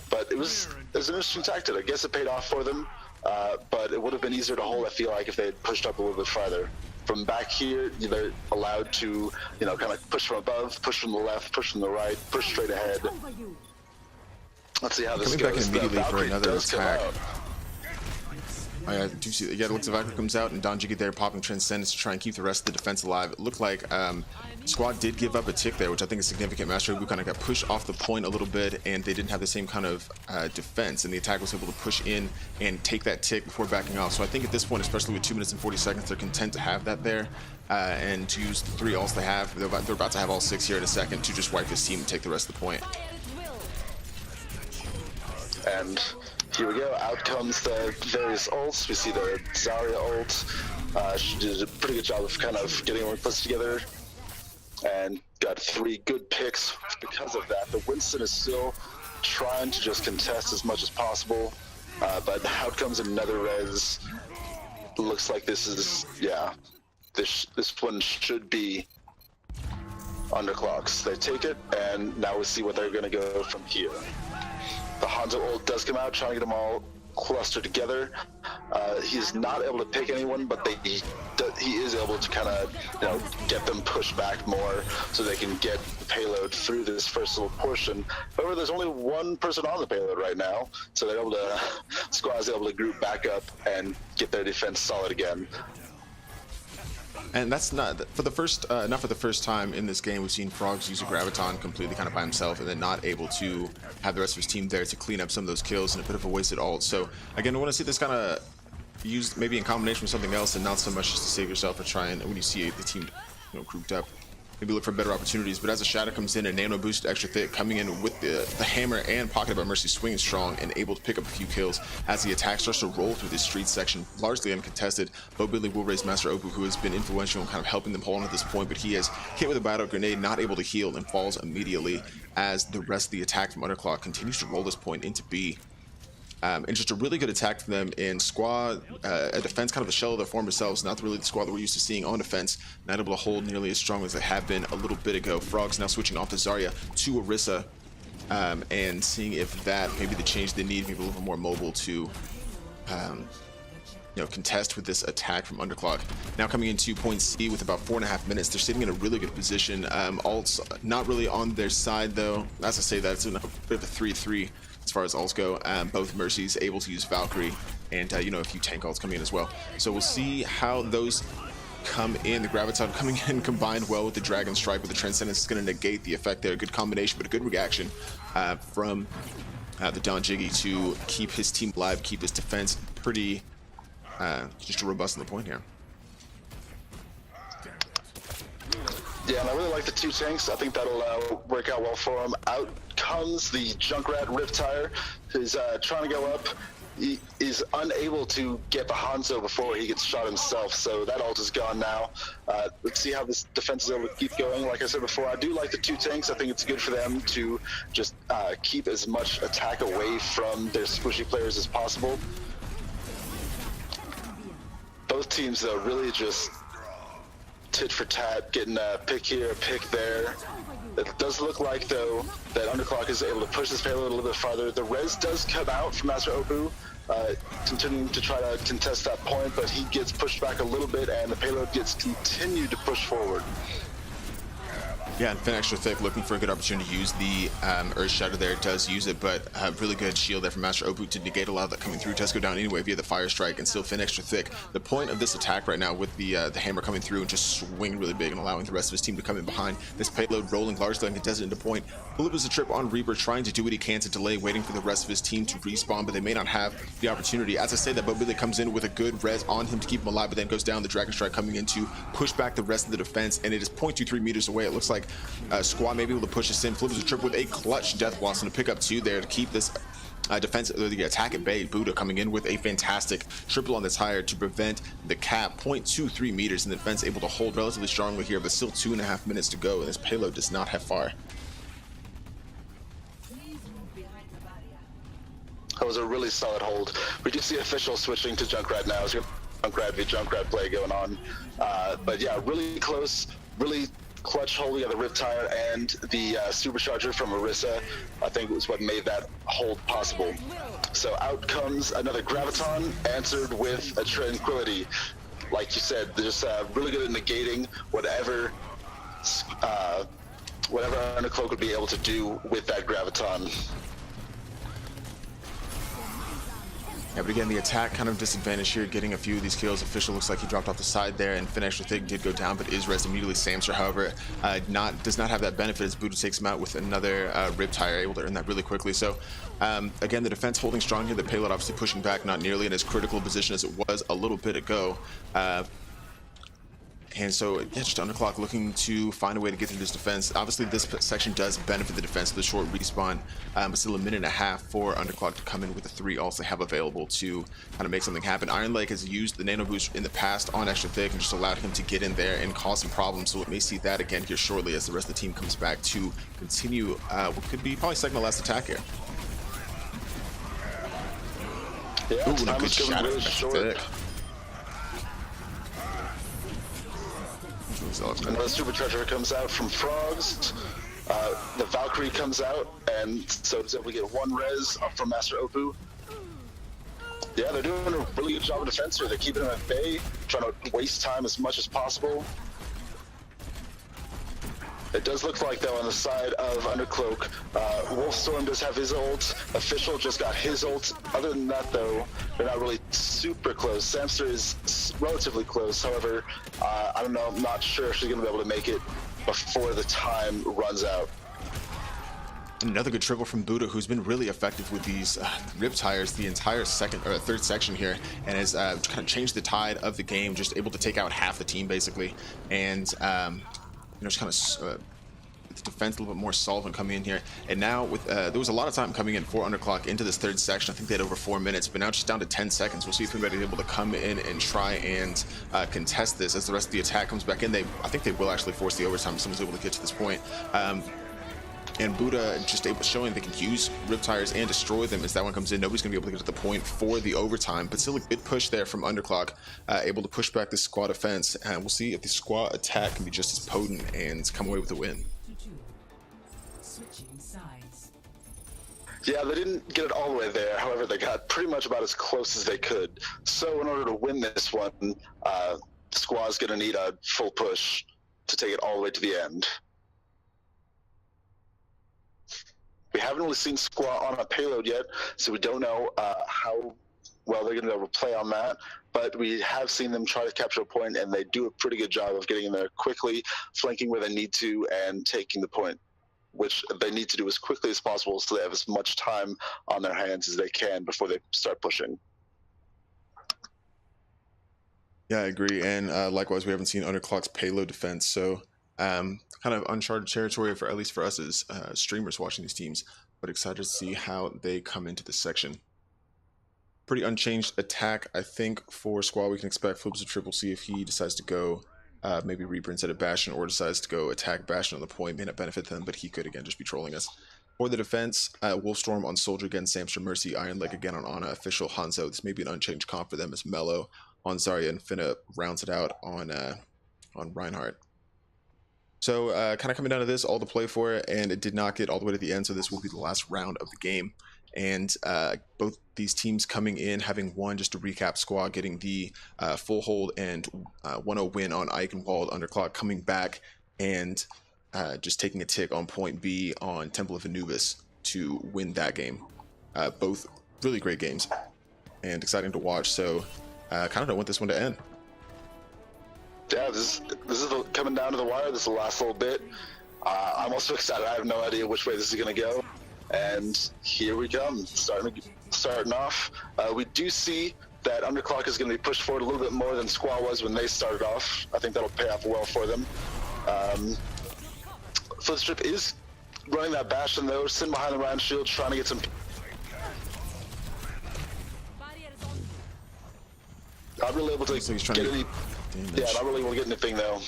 But it was an interesting tactic. I guess it paid off for them, but it would have been easier to hold, I feel like, if they had pushed up a little bit farther. From back here, they're allowed to, you know, kind of push from above, push from the left, push from the right, push straight ahead. Let's see how this Coming goes. back immediately for another attack. Out. Oh yeah, do you see? Yeah, it looks like Valkyrie comes out and Don Jiggy there popping Transcendence to try and keep the rest of the defense alive. It looked like Squad did give up a tick there, which I think is significant. Master Obu kind of got pushed off the point a little bit, and they didn't have the same kind of defense, and the attack was able to push in and take that tick before backing off. So I think at this point, especially with 2 minutes and 40 seconds, they're content to have that there and to use the 3 ults they have. They're about to have all 6 here in a second to just wipe this team and take the rest of the point. And here we go, out comes the various ults. We see the Zarya ult. She did a pretty good job of kind of getting everyone close together and got 3 good picks because of that. The Winston is still trying to just contest as much as possible, but out comes another res. Looks like this is, yeah, this one should be Underclocks. They take it, and now we see what they're going to go from here. The Hanzo ult does come out, trying to get them all clustered together. He's not able to pick anyone, but he is able to kind of, you know, get them pushed back more so they can get the payload through this first little portion. However, there's only one person on the payload right now, so they're able to, Squad's able to group back up and get their defense solid again. And that's not for the first time in this game we've seen Frogs use a Graviton completely kind of by himself and then not able to have the rest of his team there to clean up some of those kills, and a bit of a wasted ult. So again, we want to see this kind of used maybe in combination with something else and not so much just to save yourself or try and, when you see the team, you know, grouped up, maybe look for better opportunities. But as a Shadow comes in and Nano boosted extra thick, coming in with the hammer and Pocket by Mercy swinging strong and able to pick up a few kills as the attack starts to roll through this street section, largely uncontested. Bo Billy will raise Master Opu, who has been influential in kind of helping them hold on at this point, but he has hit with a battle grenade, not able to heal, and falls immediately as the rest of the attack from Underclock continues to roll this point into B. And just a really good attack from them in Squad, a defense kind of a shell of their former selves, not really the squad that we're used to seeing on defense, not able to hold nearly as strong as they have been a little bit ago. Frogs now switching off to Zarya to Orisa, and seeing if that maybe the change they need, maybe a little more mobile to you know, contest with this attack from Underclock. Now coming into point C with about 4.5 minutes, they're sitting in a really good position. Ults not really on their side though. As I say, that's a bit of a 3-3 as far as ults go. Both Mercies able to use Valkyrie, and you know, a few tank ults coming in as well. So we'll see how those come in. The Graviton coming in combined well with the Dragon Strike, with the Transcendence is going to negate the effect there. Good combination, but a good reaction from the Don Jiggy to keep his team alive, keep his defense pretty just robust on the point here. Yeah, and I really like the 2 tanks. I think that'll work out well for him. Out comes the Junkrat Riptire, who's trying to go up. He is unable to get the Hanzo before he gets shot himself, so that ult is gone now. Let's see how this defense is able to keep going. Like I said before, I do like the 2 tanks. I think it's good for them to just keep as much attack away from their squishy players as possible. Both teams, though, really just tit for tat, getting a pick here, a pick there. It does look like, though, that Underclock is able to push this payload a little bit farther. The res does come out from Master Opu, continuing to try to contest that point, but he gets pushed back a little bit, and the payload gets continued to push forward. Yeah, and Finn extra thick, looking for a good opportunity to use the Earth Shatter there. Does use it, but really good shield there from Master Opu to negate a lot of that coming through. Does go down anyway via the Fire Strike, and still Finn extra thick. The point of this attack right now with the hammer coming through and just swinging really big and allowing the rest of his team to come in behind. This payload rolling largely and does it into point. Philip is a trip on Reaper, trying to do what he can to delay, waiting for the rest of his team to respawn, but they may not have the opportunity. As I say that, Bobili comes in with a good res on him to keep him alive, but then goes down. The Dragon Strike coming in to push back the rest of the defense, and it is 0.23 meters away. It looks like Squad may be able to push this in. Flip is a trip with a clutch Death Blossom to pick up 2 there to keep this defense, the attack at bay. Buddha coming in with a fantastic triple on the tire to prevent the cap. 0.23 meters, and the defense able to hold relatively strongly here, but still 2.5 minutes to go, and this payload does not have far. That was a really solid hold. We do see official switching to Junkrat now. So Junkrat v Junkrat play going on. But yeah, really close, really clutch hold. We got the Riptire and the Supercharger from Orisa. I think was what made that hold possible. So out comes another Graviton, answered with a Tranquility. Like you said, they're just really good at negating whatever Undercloak would be able to do with that Graviton. Yeah, but again, the attack kind of disadvantage here, getting a few of these kills. Official looks like he dropped off the side there, and Finn extra thick did go down, but is res immediately. Samster, however, does not have that benefit as Buddha takes him out with another Riptire, able to earn that really quickly. So again, the defense holding strong here, the payload obviously pushing back, not nearly in as critical a position as it was a little bit ago. And so, yeah, just Underclock looking to find a way to get through this defense. Obviously, this section does benefit the defense, the short respawn, but still 1.5 minutes for Underclock to come in with the 3 ults they have available to kind of make something happen. Iron Lake has used the Nano Boost in the past on Extra Thick and just allowed him to get in there and cause some problems. So we may see that again here shortly as the rest of the team comes back to continue what could be probably second to last attack here. Yeah, Ooh, and a good shot really of short. Thick. Another Supercharger comes out from Frogs. The Valkyrie comes out, and so it's able to get 1 res up from Master Opu. Yeah, they're doing a really good job of defense here. They're keeping him at bay, trying to waste time as much as possible. It does look like, though, on the side of Undercloak, Wolfstorm does have his ult. Official just got his ult. Other than that, though, they're not really super close. Samster is relatively close. However, I don't know. I'm not sure if she's going to be able to make it before the time runs out. Another good triple from Buddha, who's been really effective with these Riptires the entire third section here, and has kind of changed the tide of the game, just able to take out half the team, basically. And just kind of the defense a little bit more solvent coming in here. And now with there was a lot of time coming in for Underclock into this third section. I think they had over 4 minutes, but now it's just down to 10 seconds. We'll see if anybody's able to come in and try and contest this as the rest of the attack comes back in. I think they will actually force the overtime if someone's able to get to this point. And Buddha just showing they can use Riptires and destroy them as that one comes in. Nobody's going to be able to get to the point for the overtime, but still a good push there from Underclock, able to push back the squad defense. And we'll see if the squad attack can be just as potent and come away with a win. Switching sides. Yeah, they didn't get it all the way there. However, they got pretty much about as close as they could. So in order to win this one, Squad's going to need a full push to take it all the way to the end. We haven't really seen Squad on a payload yet, so we don't know how well they're going to be able to play on that. But we have seen them try to capture a point, and they do a pretty good job of getting in there quickly, flanking where they need to, and taking the point, which they need to do as quickly as possible so they have as much time on their hands as they can before they start pushing. Yeah, I agree. And likewise, we haven't seen Underclock's payload defense, so kind of uncharted territory for at least for us as streamers watching these teams, but excited to see how they come into this section. Pretty unchanged attack, I think, for Squad. We can expect Flips a triple. See if he decides to go maybe Reaper instead of Bastion, or decides to go attack Bastion on the point. May not benefit them, but he could again just be trolling us. For the defense, Wolfstorm on Soldier again, Samster Mercy, Iron Leg again on Ana, Official Hanzo. This may be an unchanged comp for them as Mello on Zarya, and Finna rounds it out on Reinhardt. So kind of coming down to this, all to play for it, and it did not get all the way to the end, so this will be the last round of the game. And both these teams coming in, having won, just to recap, Squad getting the full hold and 1-0 win on Eichenwald. Underclock coming back and just taking a tick on point B on Temple of Anubis to win that game. Both really great games and exciting to watch. So kind of don't want this one to end. Yeah, this is coming down to the wire. This is the last little bit. I'm also excited. I have no idea which way this is going to go. And here we come, starting off. We do see that Underclock is going to be pushed forward a little bit more than Squall was when they started off. I think that'll pay off well for them. Footstrip is running that Bastion though, sitting behind the Ryan Shield, trying to get some. Not really able to get any. Yeah, not really able to get anything though.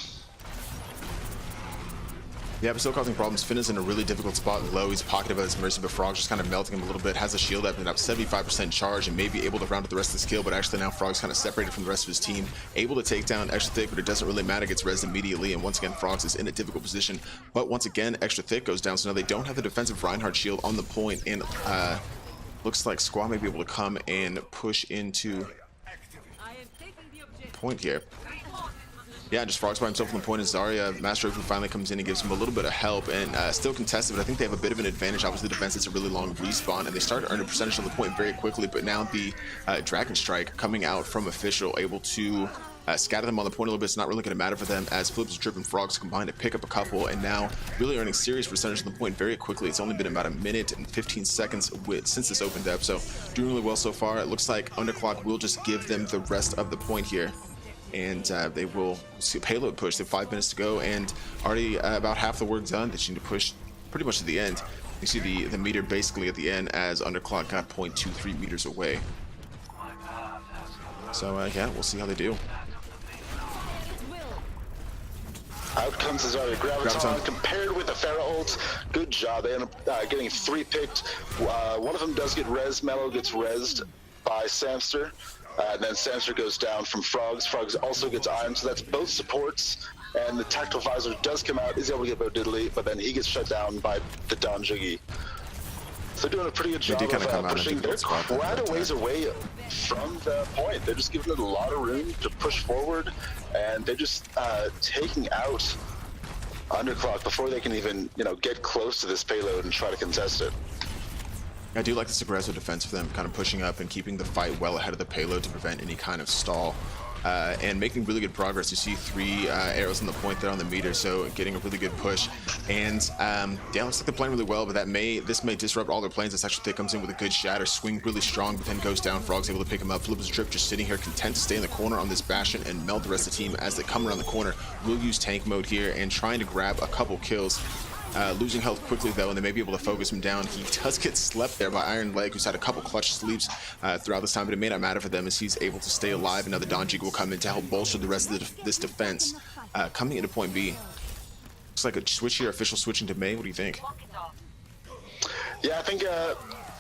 Yeah, but still causing problems. Finn is in a really difficult spot low. He's pocketed by his Mercy, but Frog's just kind of melting him a little bit. Has a shield up and up 75% charge and may be able to round up the rest of the skill, but actually now Frog's kind of separated from the rest of his team. Able to take down Extra Thick, but it doesn't really matter. Gets rezzed immediately, and once again, Frog's is in a difficult position. But once again, Extra Thick goes down, so now they don't have the defensive Reinhardt shield on the point, and looks like Squall may be able to come and push into point here. Yeah, just Frogs by himself on the point as Zarya. Master Opu finally comes in and gives him a little bit of help, and still contested, but I think they have a bit of an advantage. Obviously, the defense is a really long respawn, and they start to earn a percentage on the point very quickly, but now the Dragon Strike coming out from Official, able to scatter them on the point a little bit. It's not really going to matter for them as Flips, Drip, and Frogs combine to pick up a couple, and now really earning serious percentage on the point very quickly. It's only been about a minute and 15 seconds since this opened up, so doing really well so far. It looks like Underclock will just give them the rest of the point here. And they will see a payload push. They have 5 minutes to go, and already about half the work done. They just need to push pretty much to the end. You see the meter basically at the end as Underclock got 0.23 meters away. So yeah, we'll see how they do. Out comes Zarya Graviton compared with the Pharah ult. Good job. They end up getting 3 picked. One of them does get rezzed. Mellow gets rezzed by Samster. And then Samster goes down from Frogs. Frogs also gets Iron, so that's both supports. And the Tactical Visor does come out, is able to get Bo Diddley, but then he gets shut down by the Don Jiggy. So they're doing a pretty good job of pushing. They're quite a ways away from the point. They're just giving it a lot of room to push forward, and they're just taking out Underclock before they can even, get close to this payload and try to contest it. I do like this aggressive defense for them, kind of pushing up and keeping the fight well ahead of the payload to prevent any kind of stall. And making really good progress. You see 3 arrows on the point there on the meter, so getting a really good push. And yeah, looks like they're playing really well, but this may disrupt all their plans. This actually comes in with a good shatter, swing really strong, but then goes down. Frog's able to pick him up. Flips Drip just sitting here, content to stay in the corner on this Bastion and melt the rest of the team as they come around the corner. Will use tank mode here and trying to grab a couple kills. Losing health quickly though, and they may be able to focus him down. He does get slept there by Iron Leg, who's had a couple clutch sleeps throughout this time, but it may not matter for them as he's able to stay alive. And now the Don Jig will come in to help bolster the rest of this defense. Coming into point B. Looks like a switch here, official switching to Mei. What do you think? Yeah, I think, I'm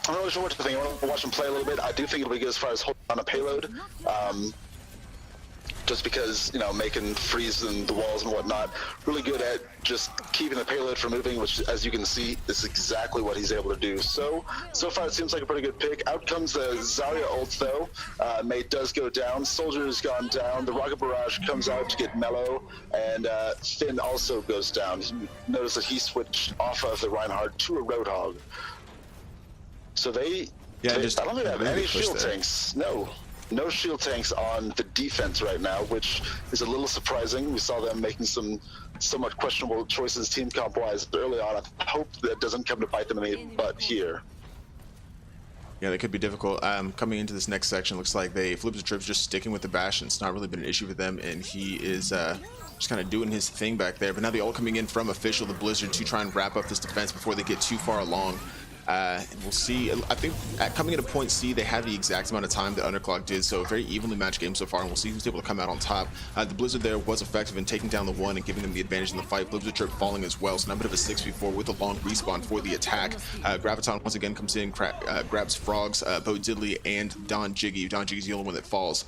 not really sure what to think. I want to watch him play a little bit. I do think it'll be good as far as holding on a payload. Just because, making freeze and the walls and whatnot, really good at just keeping the payload from moving, which, as you can see, is exactly what he's able to do. So far it seems like a pretty good pick. Out comes the Zarya ult, though. Mei does go down. Soldier's gone down. The Rocket Barrage comes out to get Mellow, and Finn also goes down. Notice that he switched off of the Reinhardt to a Roadhog. So I don't think they have any shield tanks. No shield tanks on the defense right now, which is a little surprising. We saw them making some somewhat questionable choices team comp-wise early on. I hope that doesn't come to bite them in the butt here. Yeah, they could be difficult. Coming into this next section, looks like they Flips Trips just sticking with the Bastion. It's not really been an issue for them, and he is just kind of doing his thing back there. But now the ult coming in from Official, the Blizzard, to try and wrap up this defense before they get too far along. And we'll see. I think coming into point C, they had the exact amount of time that Underclock did, so a very evenly matched game so far, and we'll see who's able to come out on top. The Blizzard there was effective in taking down the one and giving them the advantage in the fight. Blizzard Trip falling as well, so now a bit of a 6v4 with a long respawn for the attack. Graviton once again comes in, grabs Frogs, Bo Diddley, and Don Jiggy. Don Jiggy's the only one that falls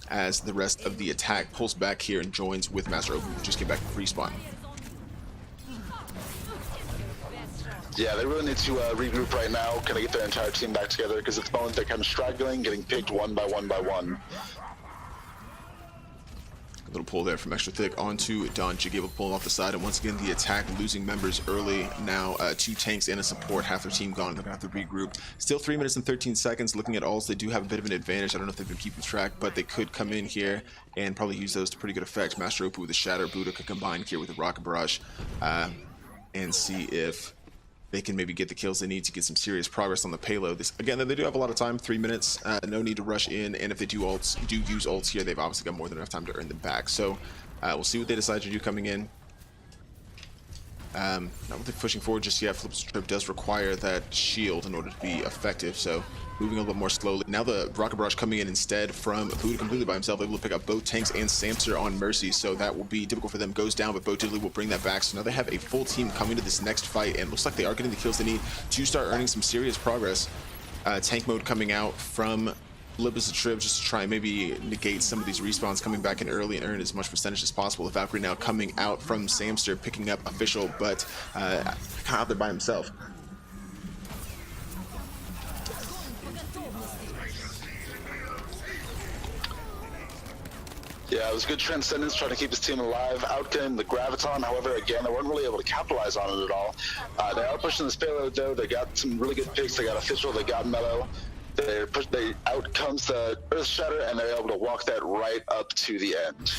as the rest of the attack pulls back here and joins with Master Opu, who just came back from respawn. Yeah, they really need to regroup right now, kind of get their entire team back together, because at the moment they're kind of straggling, getting picked one by one by one. Little pull there from Extra Thick onto Don Jig, able to pull him off the side, and once again the attack losing members early. Now 2 tanks and a support, half their team gone. They're gonna have to regroup. Still 3 minutes and 13 seconds. Looking at alls, they do have a bit of an advantage. I don't know if they've been keeping track, but they could come in here and probably use those to pretty good effect. Master Opu with the Shatter, Buddha could combine here with the Rocket Barrage and see if they can maybe get the kills they need to get some serious progress on the payload. Again, they do have a lot of time, 3 minutes, no need to rush in, and if they do use ults here, they've obviously got more than enough time to earn them back. So we'll see what they decide to do coming in. Not really pushing forward just yet. Flip's Trip does require that shield in order to be effective, so moving a little bit more slowly. Now the Rocket Barrage coming in instead from Buddha completely by himself, able to pick up both tanks and Samster on Mercy, so that will be difficult for them. Goes down, but Bo Diddley will bring that back. So now they have a full team coming to this next fight, and looks like they are getting the kills they need to start earning some serious progress. Tank mode coming out from Flip as a Trip just to try and maybe negate some of these respawns, coming back in early and earn as much percentage as possible. The Valkyrie now coming out from Samster, picking up Official, but kind of out there by himself. Yeah, it was good Transcendence trying to keep his team alive. Out came the Graviton, however, again, they weren't really able to capitalize on it at all. They are pushing this payload, though. They got some really good picks. They got Official, they got Mellow. Out comes the Earth Shatter, and they're able to walk that right up to the end.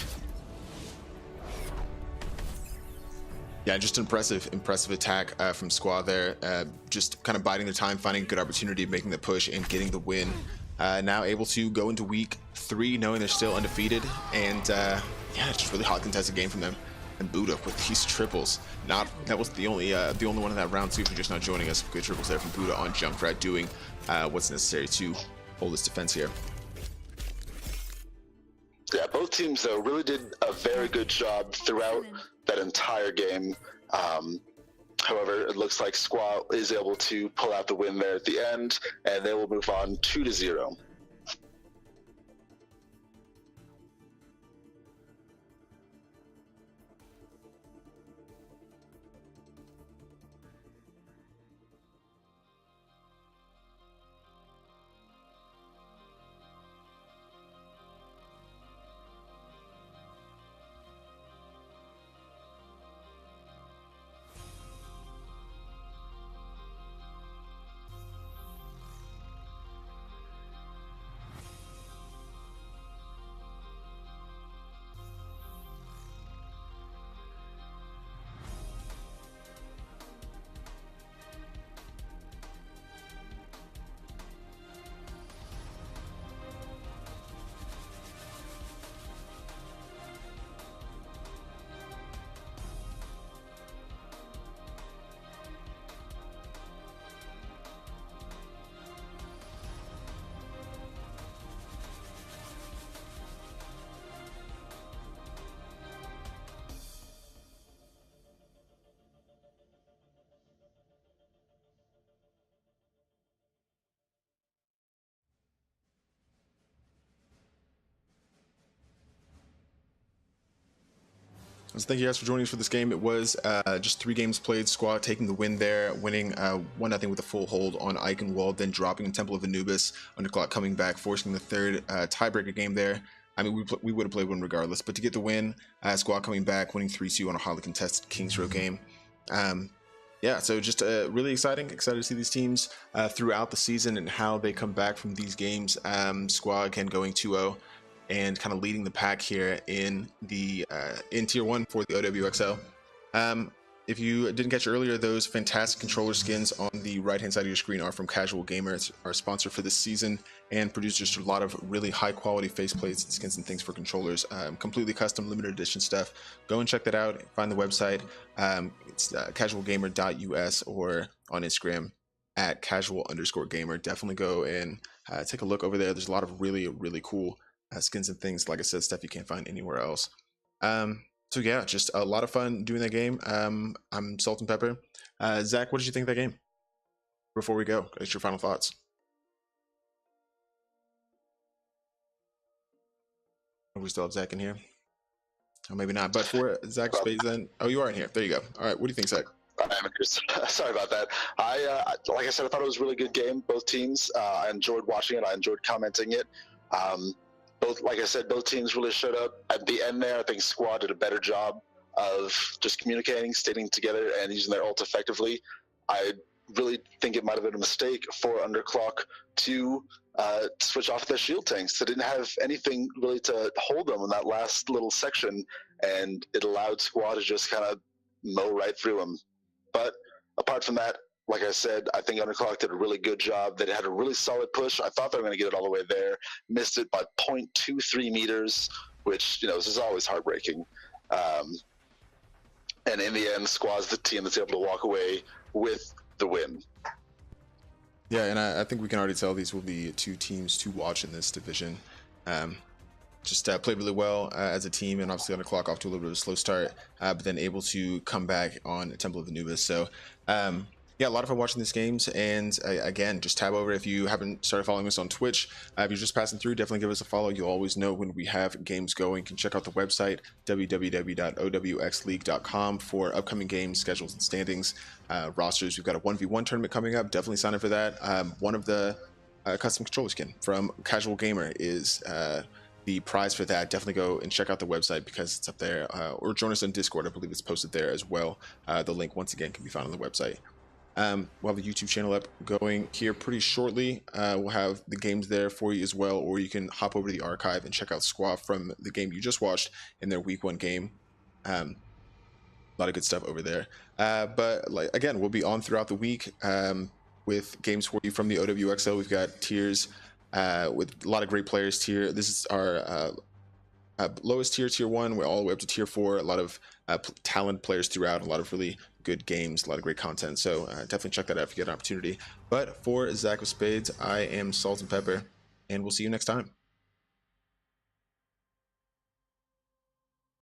Yeah, just impressive attack from Squad there. Just kind of biding their time, finding a good opportunity, making the push, and getting the win. Now able to go into week 3 knowing they're still undefeated, and yeah, just really hot contested game from them. And Buddha with these triples. That was the only one in that round 2 for just not joining us. Good triples there from Buddha on Junkrat, doing what's necessary to hold this defense here. Yeah, both teams though really did a very good job throughout that entire game. However, it looks like Squall is able to pull out the win there at the end, and they will move on 2-0. So thank you guys for joining us for this game. It was just 3 games played. Squad taking the win there, winning 1-0 with a full hold on Eichenwald, then dropping in Temple of Anubis. Underclock coming back, forcing the third tiebreaker game there. I mean, we would have played one regardless, but to get the win, Squad coming back, winning 3-2 on a highly contested Kings Row game. Yeah, so just really excited to see these teams throughout the season and how they come back from these games. Squad again going 2-0. And kind of leading the pack here in the in tier 1 for the OWXL. If you didn't catch earlier, those fantastic controller skins on the right hand side of your screen are from Casual Gamer. It's our sponsor for this season, and produce just a lot of really high quality faceplates and skins and things for controllers. Completely custom limited edition stuff. Go and check that out. Find the website. It's casualgamer.us, or on Instagram at casual_gamer. Definitely go and take a look over there. There's a lot of really cool skins and things, like I said, stuff you can't find anywhere else. So yeah, just a lot of fun doing that game. I'm Salt and Pepper. Zach, what did you think of that game? Before we go, get your final thoughts. We still have Zach in here? Oh, maybe not. But for Zach Spades, then, oh, you are in here. There you go. All right, what do you think, Zach? Sorry about that. Like I said, I thought it was a really good game. Both teams. I enjoyed watching it. I enjoyed commenting it. both, like I said, both teams really showed up at the end there. I think Squad did a better job of just communicating, staying together, and using their ult effectively. I really think it might have been a mistake for Underclock to switch off their shield tanks. They didn't have anything really to hold them in that last little section, and it allowed Squad to just kind of mow right through them. But apart from that, like I said, I think Underclock did a really good job. They had a really solid push. I thought they were going to get it all the way there. Missed it by 0.23 meters, which, this is always heartbreaking. And in the end, Squad's the team that's able to walk away with the win. Yeah, and I think we can already tell these will be two teams to watch in this division. Just played really well as a team, and obviously Underclock off to a little bit of a slow start, but then able to come back on Temple of Anubis. So yeah, a lot of fun watching these games, and again, just tab over if you haven't started following us on Twitch. If you're just passing through, definitely give us a follow. You'll always know when we have games going. You can check out the website, www.owxleague.com, for upcoming games, schedules, and standings, rosters. We've got a 1v1 tournament coming up. Definitely sign up for that. One of the custom controller skin from Casual Gamer is the prize for that. Definitely go and check out the website because it's up there, or join us on Discord. I believe it's posted there as well. The link, once again, can be found on the website. We'll have a YouTube channel up going here pretty shortly. We'll have the games there for you as well, or you can hop over to the archive and check out Squaw from the game you just watched in their week 1 game. A lot of good stuff over there. But again, we'll be on throughout the week with games for you from the OWXL. We've got tiers with a lot of great players tier. This is our lowest tier, tier 1. We're all the way up to tier 4. A lot of talent players throughout, a lot of really good games, a lot of great content. So definitely check that out if you get an opportunity. But for Zach of Spades, I am Salt and Pepper, and we'll see you next time.